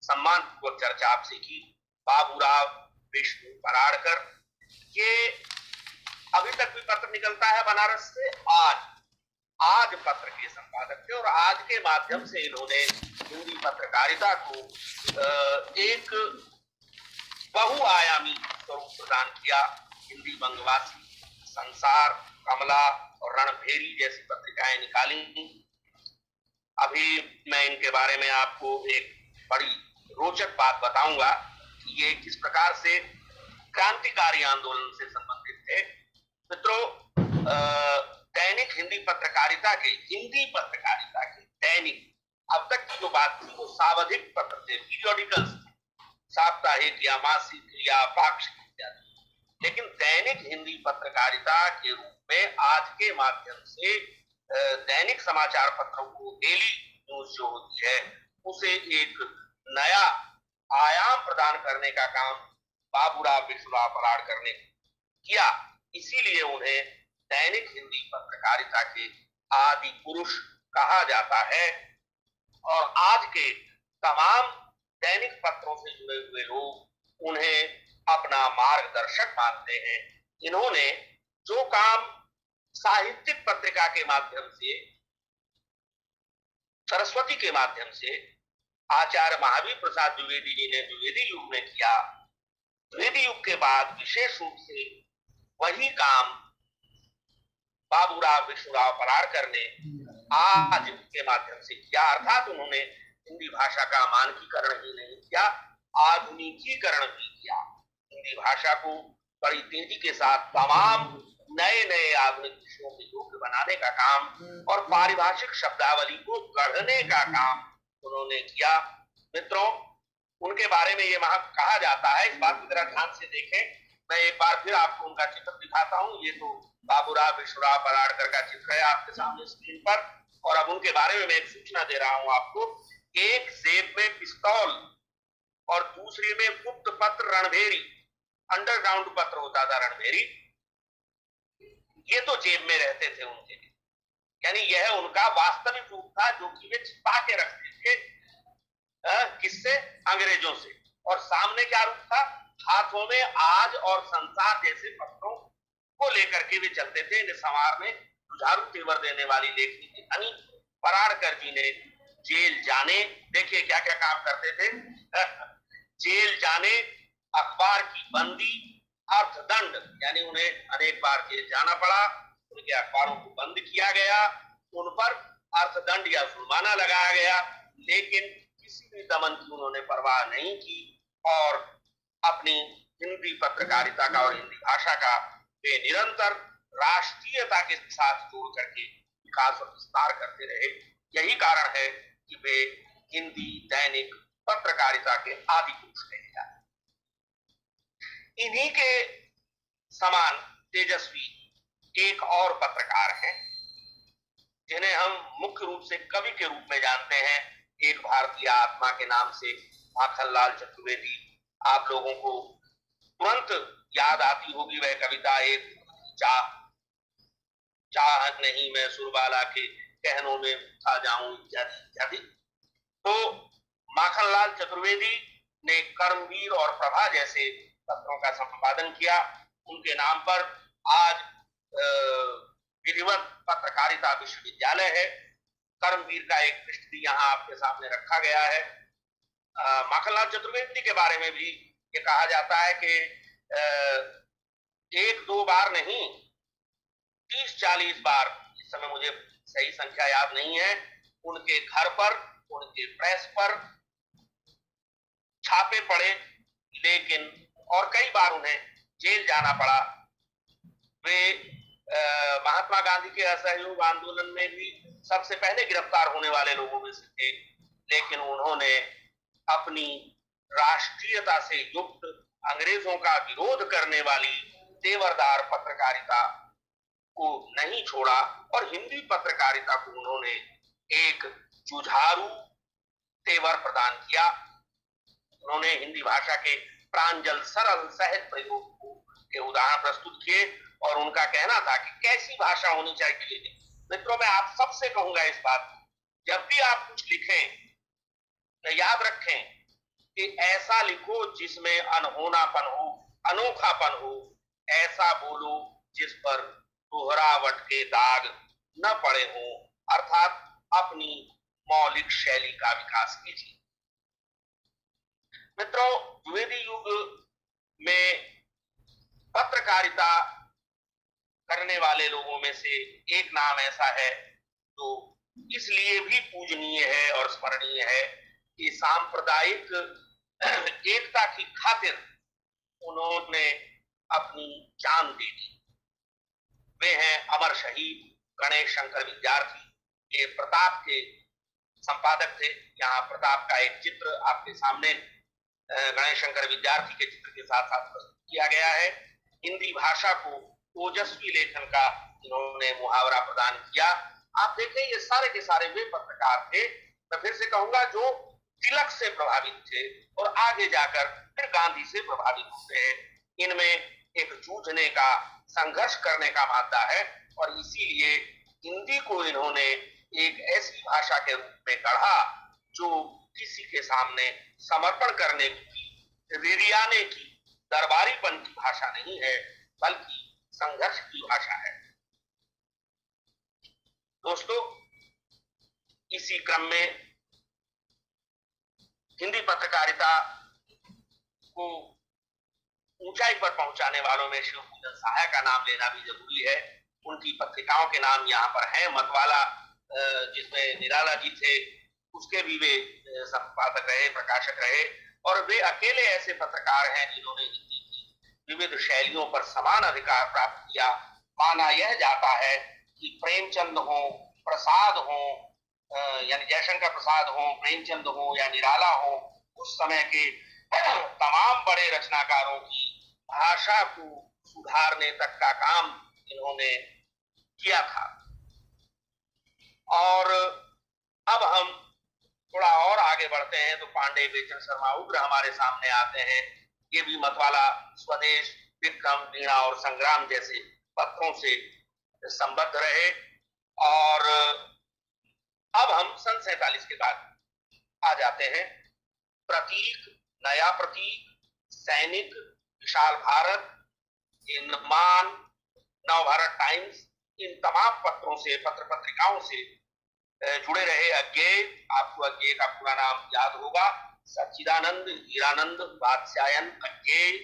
सम्मानपूर्वक चर्चा आपसे की, बाबूराव विष्णु पराड़कर। ये अभी तक भी पत्र निकलता है बनारस से। आज पत्र के संपादक थे, और आज के माध्यम से इन्होंने हिंदी पत्रकारिता को एक बहुआयामी स्वरूप प्रदान किया। हिंदी बंगवासी, संसार, कमला और रणभेरी जैसी पत्रिकाएं निकाली। अभी मैं इनके बारे में आपको एक बड़ी रोचक बात बताऊंगा कि ये किस प्रकार से क्रांतिकारी आंदोलन से संबंधित थे। मित्रों, दैनिक हिंदी पत्रकारिता के दैनिक अब तक की जो बात थी वो सावधिक पत्र थे, पीरियोडिकल्स, साप्ताहिक या मासिक या पाक्षिक इत्यादि। लेकिन दैनिक हिंदी पत्रकारिता के रूप में आज के माध्यम से दैनिक समाचार पत्रों को, डेली न्यूज जो होती है, उसे एक नया आयाम प्रदान करने का काम बाबूराव विश्वराव पराड़कर ने किया। इसीलिए उन्हें दैनिक हिंदी पत्रकारिता के आदि पुरुष कहा जाता है। और आज के तमाम दैनिक पत्रों से जुड़े हुए लोग उन्हें अपना मार्गदर्शक मानते हैं। इन्होंने जो काम साहित्यिक पत्रिका के माध्यम से, सरस्वती के माध्यम से आचार्य महावीर प्रसाद द्विवेदी जी ने द्विवेदी युग में किया, द्विवेदी युग के बाद विशेष रूप से वही काम बाबूराव विश्वराव पराड़कर ने आज के माध्यम से किया। अर्थात उन्होंने हिंदी भाषा का मानकीकरण ही नहीं किया, आधुनिकीकरण भी किया। हिंदी भाषा को बड़ी तेजी के साथ तमाम नए नए आधुनिक विषयों के योग्य बनाने का काम और पारिभाषिक शब्दावली को गढ़ने का काम उन्होंने किया। मित्रों, उनके बारे में ये वहां कहा जाता है, इस बात को जरा ध्यान से देखें। मैं एक बार फिर आपको उनका चित्र दिखाता हूं। ये तो बाबूराव विश्वराव पराड़कर का चित्र है आपके सामने स्क्रीन पर, और अब उनके बारे में मैं एक सूचना दे रहा हूं आपको। एक जेब में पिस्तौल और दूसरे में गुप्त पत्र रणभेरी, अंडरग्राउंड पत्र होता था रणभेरी, ये तो जेब में रहते थे उनके, यानी यह उनका वास्तविक रूप था जो कि वे छिपा के रखते थे। किससे? अंग्रेजों से। और सामने क्या रूप था? हाथों में आज और संसार जैसे पत्रों को लेकर के वे चलते थे। इन्हें संवारने, जुझारू तेवर देने वाली लेखनी थी धनी पराड़कर जी ने जेल जाने, देखिए क्या क्या काम करते थे। जेल जाने, अखबार की बंदी, अर्थदंड, यानी उन्हें अनेक बार जेल जाना पड़ा, उनके अखबारों को बंद किया गया, उन पर अर्थदंड या जुर्माना लगाया गया, लेकिन किसी भी दमन की उन्होंने परवाह नहीं की और अपनी हिंदी पत्रकारिता का और हिंदी भाषा का वे निरंतर राष्ट्रीयता के साथ जोड़ करके विकास और विस्तार करते रहे। यही कारण है कि वे हिंदी दैनिक पत्रकारिता के आदि पुरुष कहे जाते। इन्हीं के समान तेजस्वी एक और पत्रकार हैं जिन्हें हम मुख्य रूप से कवि के रूप में जानते हैं, एक भारतीय आत्मा के नाम से माखनलाल चतुर्वेदी। आप लोगों को तुरंत याद आती होगी वह कविता, एक चाह नहीं मैं सुरबाला के कहनों में आ जाऊं इत्यादि इत्यादि। तो माखनलाल चतुर्वेदी ने कर्मवीर और प्रभा जैसे पत्रों का संपादन किया। उनके नाम पर आज विधिवत पत्रकारिता विश्वविद्यालय है। कर्मवीर का एक पृष्ठ भी यहाँ आपके सामने रखा गया है। माखनलाल चतुर्वेदी के बारे में भी ये कहा जाता है कि एक दो बार नहीं 30-40 बार, इस समय मुझे सही संख्या याद नहीं है, उनके घर पर, उनके प्रेस पर छापे पड़े, लेकिन और कई बार उन्हें जेल जाना पड़ा। वे महात्मा गांधी के असहयोग आंदोलन में भी सबसे पहले गिरफ्तार होने वाले लोगों में से थे, लेकिन उन्होंने अपनी राष्ट्रीयता से युक्त अंग्रेजों का विरोध करने वाली तेवरदार पत्रकारिता को नहीं छोड़ा और हिंदी पत्रकारिता को उन्होंने एक जुझारू तेवर प्रदान किया। उन्होंने हिंदी भाषा के प्रांजल सरल सहज प्रयोग के उदाहरण प्रस्तुत किए और उनका कहना था कि कैसी भाषा होनी चाहिए। मित्रों, मैं आप सबसे कहूंगा इस बात, जब भी आप कुछ लिखें तो याद रखें कि ऐसा लिखो जिसमें अनहोनापन हो, अनोखापन हो। ऐसा बोलो जिस पर दोहरावट के दाग न पड़े हो, अर्थात अपनी मौलिक शैली का विकास कीजिए। मित्रों, द्विवेदी युग में पत्रकारिता करने वाले लोगों में से एक नाम ऐसा है जो इसलिए भी पूजनीय है और स्मरणीय है कि सांप्रदायिक एकता की खातिर उन्होंने अपनी जान दे दी। वे हैं अमर शहीद गणेश शंकर विद्यार्थी। ये प्रताप के संपादक थे। यहाँ प्रताप का एक चित्र आपके सामने गणेश शंकर विद्यार्थी के चित्र के साथ साथ प्रस्तुत किया गया है। हिंदी भाषा को ओजस्वी लेखन का इन्होंने मुहावरा प्रदान किया। आप देखें, ये सारे के सारे वे पत्रकार थे, मैं फिर से कहूंगा, जो तिलक से प्रभावित थे और आगे जाकर फिर गांधी से प्रभावित होते हैं। इनमें एक जूझने का, संघर्ष करने का मादा है और इसीलिए हिंदी को इन्होंने एक ऐसी भाषा के रूप में गढ़ा जो किसी के सामने समर्पण करने की, रिरियाने की, दरबारीपन की भाषा नहीं है, बल्कि संघर्ष की भाषा है। दोस्तों, इसी क्रम में हिंदी पत्रकारिता को ऊंचाई पर पहुंचाने वालों में शिव पूजन सहाय का नाम लेना भी जरूरी है। उनकी पत्रिकाओं के नाम यहाँ पर हैं। मतवाला, जिसमें निराला जी थे, उसके भी वे संपादक रहे, प्रकाशक रहे और वे अकेले ऐसे पत्रकार हैं जिन्होंने हिंदी की विविध शैलियों पर समान अधिकार प्राप्त किया। माना यह जाता है कि प्रेमचंद हो, प्रसाद हो, यानी जयशंकर प्रसाद हो, प्रेमचंद हो या निराला हो, उस समय के तमाम बड़े रचनाकारों की भाषा को सुधारने तक का काम इन्होंने किया था। और अब हम थोड़ा और आगे बढ़ते हैं तो पांडे, बेचन, शर्मा, उग्र हमारे सामने आते हैं। ये भी मतवाला, स्वदेश, विक्रम, वीणा और संग्राम जैसे पत्रों से संबद्ध रहे। और अब हम सन 47 के बाद आ जाते हैं। प्रतीक, नया प्रतीक, सैनिक, विशाल भारत, मान, नवभारत टाइम्स, इन तमाम पत्रों से, पत्र पत्रिकाओं से जुड़े रहे अज्ञेय। आपको अज्ञेय का पूरा नाम याद होगा, सच्चिदानंद, हीरानंद, बादशायन अज्ञेय।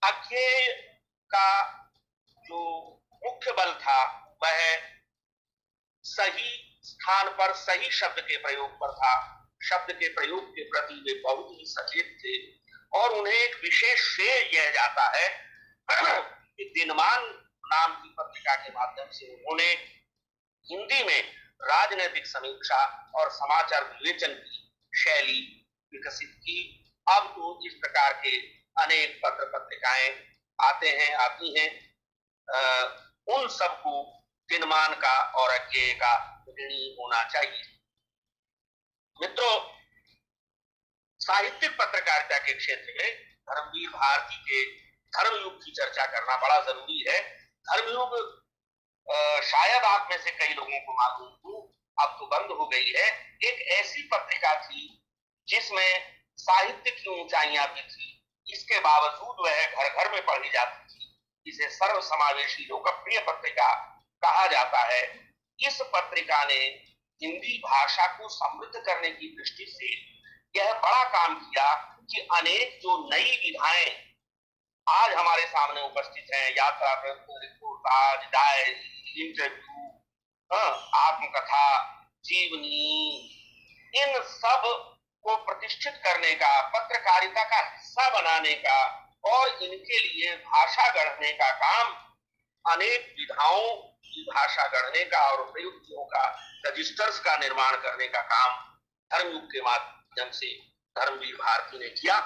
अज्ञेय का जो मुख्य बल था वह सही स्थान पर सही शब्द के प्रयोग पर था। शब्द के प्रयोग के प्रति वे बहुत ही सचेत थे और उन्हें एक विशेष श्रेय यह जाता है कि दिनमान नाम की पत्रिका के माध्यम से उन्होंने हिंदी में राजनीतिक समीक्षा और समाचार विवेचन की शैली विकसित की। अब तो इस प्रकार के अनेक पत्र पत्रिकाएं आती हैं। उन सबको दिनमान का और अज्ञेय का ऋणी होना चाहिए। मित्रों, साहित्यिक पत्रकारिता के क्षेत्र में धर्मवीर भारती के धर्मयुग की चर्चा करना बड़ा जरूरी है। धर्मयुग शायद आप में से कई लोगों को मालूम हो, अब तो बंद हो गई है। एक ऐसी पत्रिका थी जिसमें साहित्य की ऊंचाइयां भी थी, इसके बावजूद वह घर घर में पढ़ी जाती थी। इसे सर्व समावेशी लोकप्रिय पत्रिका कहा जाता है। इस पत्रिका ने हिंदी भाषा को समृद्ध करने की दृष्टि से यह बड़ा काम किया कि अनेक जो नई विधाएं आज हमारे सामने उपस्थित हैं, यात्रा, रिपोर्टाज, डायरी, इंटरव्यू, आत्मकथा, जीवनी, इन सब को प्रतिष्ठित करने का, पत्रकारिता का हिस्सा बनाने का और इनके लिए भाषा गढ़ने का काम, अनेक विधाओं की भाषा गढ़ने का और प्रयुक्तियों का, रजिस्टर्स का निर्माण करने का काम धर्मयुग के माध्यम से धर्मवीर भारती ने किया।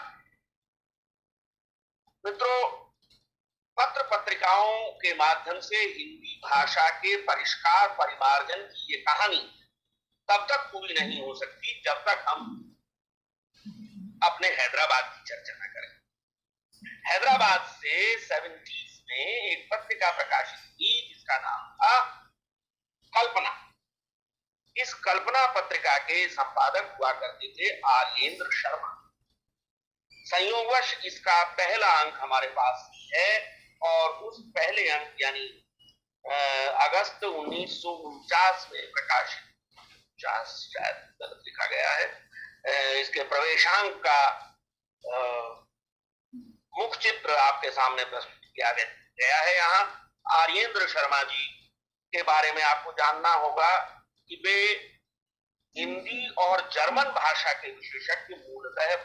मित्रों, पत्र पत्रिकाओं के माध्यम से हिंदी भाषा के परिष्कार परिमार्जन की ये कहानी तब तक पूरी नहीं हो सकती जब तक हम अपने हैदराबाद की चर्चा न करें। हैदराबाद से 70s में एक पत्रिका प्रकाशित हुई जिसका नाम था कल्पना। इस कल्पना पत्रिका के संपादक हुआ करते थे आर्येंद्र शर्मा। संयोगवश इसका पहला अंक हमारे पास है और उस पहले अंक यानी अगस्त 1949 में प्रकाशित, शायद लिखा गया है, इसके प्रवेशांक का मुख्य चित्र आपके सामने प्रस्तुत किया गया है। यहाँ आर्येंद्र शर्मा जी के बारे में आपको जानना होगा कि वे हिंदी और जर्मन भाषा के विशेषज्ञ, मूलतः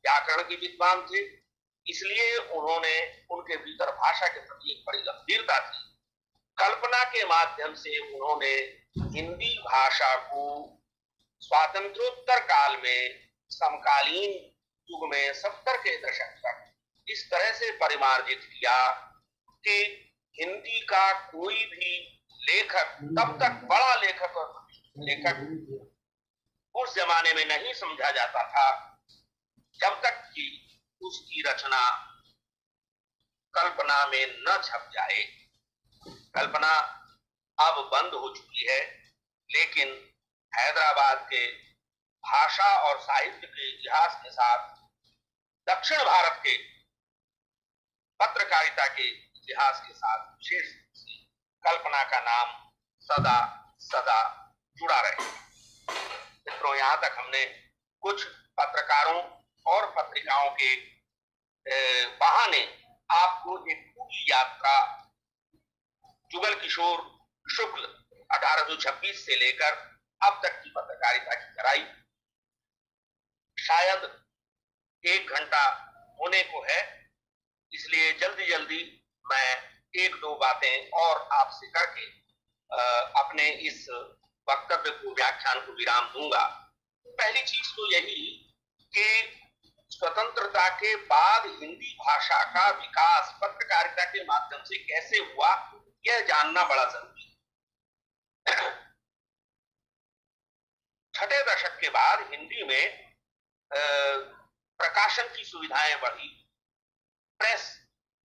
व्याकरण के विद्वान थे, इसलिए उनके भीतर भाषा के प्रति एक बड़ी गंभीरता थी। कल्पना के माध्यम से उन्होंने हिंदी भाषा को स्वातंत्रोत्तर काल में, समकालीन युग में 70 के दशक तक इस तरह से परिमार्जित किया कि हिंदी का कोई भी लेखक, तब तक बड़ा लेखक उस जमाने में नहीं समझा जाता था जब तक कि उसकी रचना कल्पना में न छप जाए। कल्पना अब बंद हो चुकी है, लेकिन हैदराबाद के भाषा और साहित्य के इतिहास के साथ दक्षिण भारत के पत्रकारिता के इतिहास के साथ विशेष रूप से कल्पना का नाम सदा सदा जुड़ा रहे। मित्रों, यहाँ तक हमने कुछ पत्रकारों और पत्रिकाओं के बहाने आपको एक पूरी यात्रा जुगल किशोर शुक्ल 1826 से लेकर अब तक की पत्रकारिता की कराई। शायद 1 घंटा होने को है, इसलिए जल्दी जल्दी मैं 1-2 बातें और आपसे करके अपने इस वक्तव्य को, व्याख्यान को विराम दूंगा। पहली चीज तो यही कि स्वतंत्रता के बाद हिंदी भाषा का विकास पत्रकारिता के माध्यम से कैसे हुआ, यह जानना बड़ा जरूरी है। 6ठे दशक के बाद हिंदी में प्रकाशन की सुविधाएं बढ़ी, प्रेस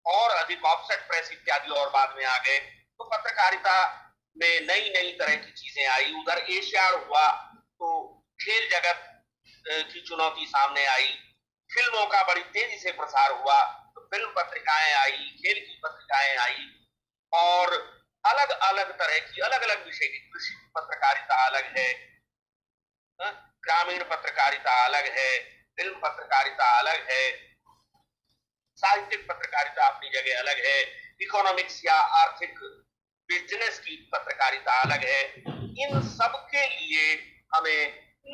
और अधिक ऑफसेट प्रेस इत्यादि और बाद में आ गए, तो पत्रकारिता में नई नई तरह की चीजें आई। उधर एशियाड हुआ तो खेल जगत की चुनौती सामने आई, फिल्मों का बड़ी तेजी से प्रसार हुआ तो फिल्म पत्रिकाएं आई, खेल की पत्रिकाएं आई और अलग अलग तरह की, अलग अलग विषय की, कृषि पत्रकारिता अलग है, ग्रामीण पत्रकारिता अलग है, फिल्म पत्रकारिता अलग है, साहित्यिक पत्रकारिता अपनी जगह अलग है, इकोनॉमिक्स या आर्थिक बिजनेस की पत्रकारिता अलग है। इन सब के लिए हमें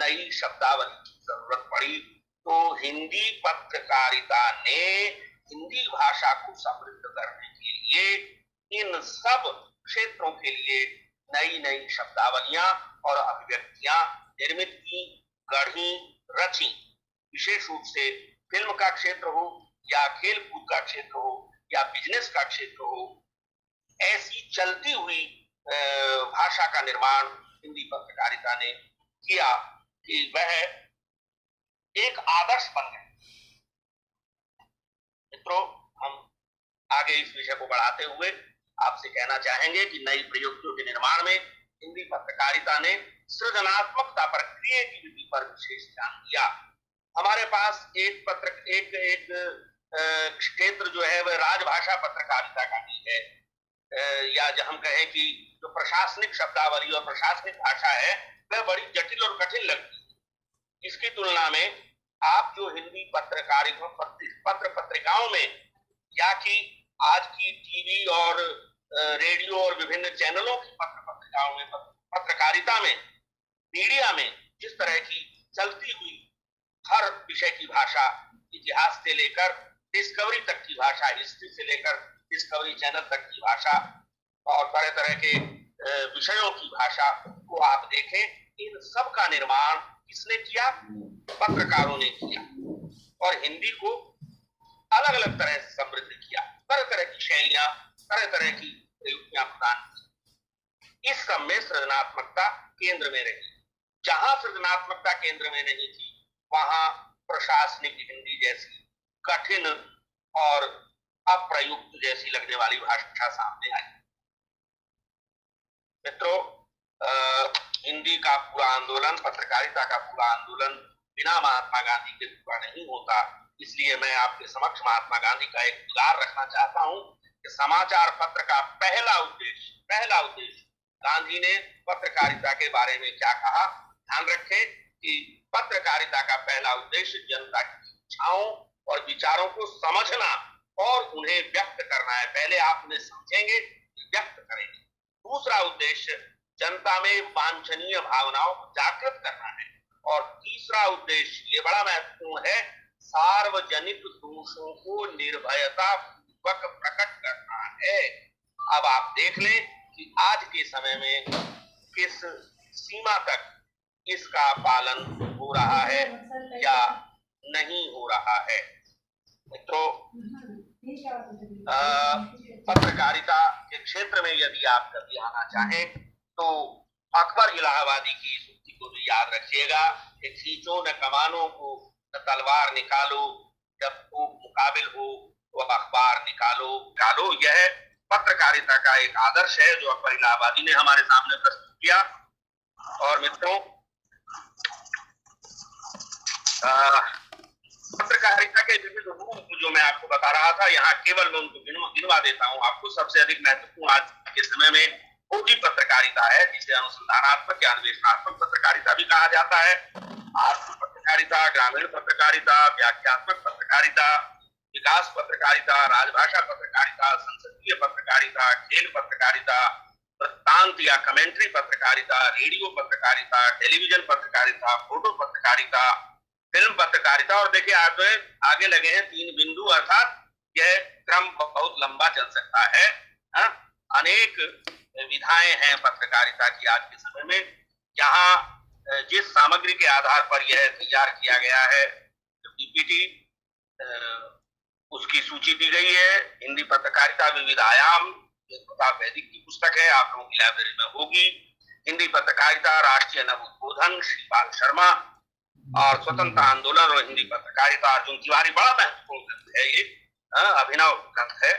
नई शब्दावली की जरूरत पड़ी। तो हिंदी पत्रकारिता ने हिंदी भाषा को समृद्ध करने के लिए इन सब क्षेत्रों के लिए नई नई शब्दावलियां और अभिव्यक्तियां निर्मित की, गढ़ी, रची। विशेष रूप से फिल्म का क्षेत्र हो या खेल कूद का क्षेत्र हो या बिजनेस का क्षेत्र हो, ऐसी चलती हुई भाषा का निर्माण हिंदी पत्रकारिता ने किया कि वह एक आदर्श बन गए। मित्रों, हम आगे इस विषय को बढ़ाते हुए आपसे कहना चाहेंगे कि नई प्रयुक्तियों के निर्माण में हिंदी पत्रकारिता ने सृजनात्मकता पर, क्रिएटिविटी पर विशेष ध्यान दिया। हमारे पास एक क्षेत्र जो है वह राजभाषा पत्रकारिता का भी है, या हम कहें कि जो प्रशासनिक शब्दावली और प्रशासनिक भाषा है वह बड़ी जटिल और कठिन लगती है। इसकी तुलना में आप जो हिंदी पत्र पत्रिकाओं में या कि आज की टीवी और रेडियो और विभिन्न चैनलों की पत्र पत्रिकाओं में, पत्रकारिता में, मीडिया में जिस तरह की चलती हुई हर विषय की भाषा, इतिहास से लेकर डिस्कवरी तक की भाषा, हिस्ट्री से लेकर डिस्कवरी चैनल तक की भाषा और तरह तरह के विषयों की भाषा को आप देखें, इन सब का निर्माण किसने किया? पत्रकारों ने किया और हिंदी को अलग अलग तरह से समृद्ध किया, तरह तरह की शैलियां, तरह तरह की प्रयुक्तियां प्रदान की। इस सब में सृजनात्मकता केंद्र में रही। जहां सृजनात्मकता केंद्र में नहीं थी वहां प्रशासनिक हिंदी जैसी कठिन और अप्रयुक्त जैसी लगने वाली भाषा सामने आई। मित्रों, हिंदी का पूरा आंदोलन, पत्रकारिता का पूरा आंदोलन बिना महात्मा गांधी के पूरा नहीं होता। इसलिए मैं आपके समक्ष महात्मा गांधी का एक उदाहरण रखना चाहता हूं कि समाचार पत्र का पहला उद्देश्य गांधी ने पत्रकारिता के बारे में क्या कहा। ध्यान रखें कि पत्रकारिता का पहला उद्देश्य जनता की इच्छाओं और विचारों को समझना और उन्हें व्यक्त करना है। पहले आप उन्हें समझेंगे, व्यक्त करेंगे। दूसरा उद्देश्य जनता में वांछनीय भावनाओं को जागृत करना है और तीसरा उद्देश्य, ये बड़ा महत्वपूर्ण है, सार्वजनिक दोषों को निर्भयता पूर्वक प्रकट करना है। अब आप देख लें कि आज के समय में किस सीमा तक इसका पालन हो रहा है या नहीं हो रहा है। मित्रों, पत्रकारिता के क्षेत्र में यदि आप कभी आना चाहें तो अकबर इलाहाबादी की इस उक्ति को भी याद रखिएगा कि खींचो न कमानों को, न तलवार निकालो, जब खूब मुकाबिल हो तो अखबार निकालो। यह पत्रकारिता का एक आदर्श है जो अकबर इलाहाबादी ने हमारे सामने प्रस्तुत किया। और मित्रों, पत्रकारिता के विभिन्न रूप जो मैं आपको बता रहा था, यहाँ केवल मैं उनको गिनवा देता हूँ आपको। सबसे अधिक महत्वपूर्ण आज के समय में खोजी पत्रकारिता है, जिसे अनुसंधानात्मक या अन्वेषणात्मक पत्रकारिता भी कहा जाता है। आर्थिक पत्रकारिता, ग्रामीण पत्रकारिता, व्याख्यात्मक पत्रकारिता, विकास पत्रकारिता, राजभाषा पत्रकारिता, संसदीय पत्रकारिता, खेल पत्रकारिता, वृत्तांत या कमेंट्री पत्रकारिता, रेडियो पत्रकारिता, टेलीविजन पत्रकारिता, फोटो पत्रकारिता, फिल्म पत्रकारिता। और देखिए आगे लगे हैं 3 बिंदु, अर्थात यह क्रम बहुत लंबा चल सकता है। अनेक विधाएं हैं पत्रकारिता की आज के समय में। यहाँ जिस सामग्री के आधार पर यह तैयार किया गया है, पीपीटी, उसकी सूची दी गई है। हिंदी पत्रकारिता विविध आयाम, प्रताप वैदिक की पुस्तक है, आप लोगों की लाइब्रेरी में होगी। हिंदी पत्रकारिता, राष्ट्रीय नवोद्बोधन, श्रीपाल शर्मा, और स्वतंत्रता आंदोलन और हिंदी पत्रकारिता, अर्जुन तिवारी। बड़ा महत्वपूर्ण ग्रंथ है ये, अभिनव ग्रंथ है।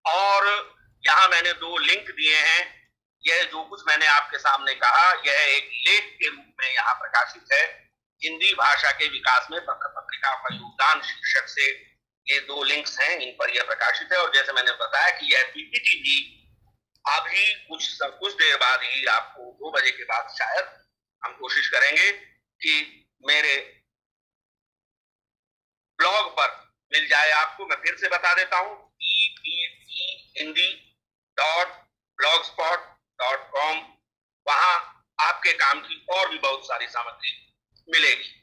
और यहाँ मैंने 2 लिंक दिए हैं। यह जो कुछ मैंने आपके सामने कहा, यह एक लेख के रूप में यहाँ प्रकाशित है। हिंदी भाषा के विकास में पत्र पत्रिका का योगदान शीर्षक से ये 2 लिंक्स हैं, इन पर यह प्रकाशित है। और जैसे मैंने बताया कि यह पीपीटी भी अभी कुछ देर बाद ही आपको 2 बजे के बाद शायद हम कोशिश करेंगे कि मेरे ब्लॉग पर मिल जाए आपको। मैं फिर से बता देता हूं, ppthindi.blogspot.com। वहां आपके के काम की और भी बहुत सारी सामग्री मिलेगी।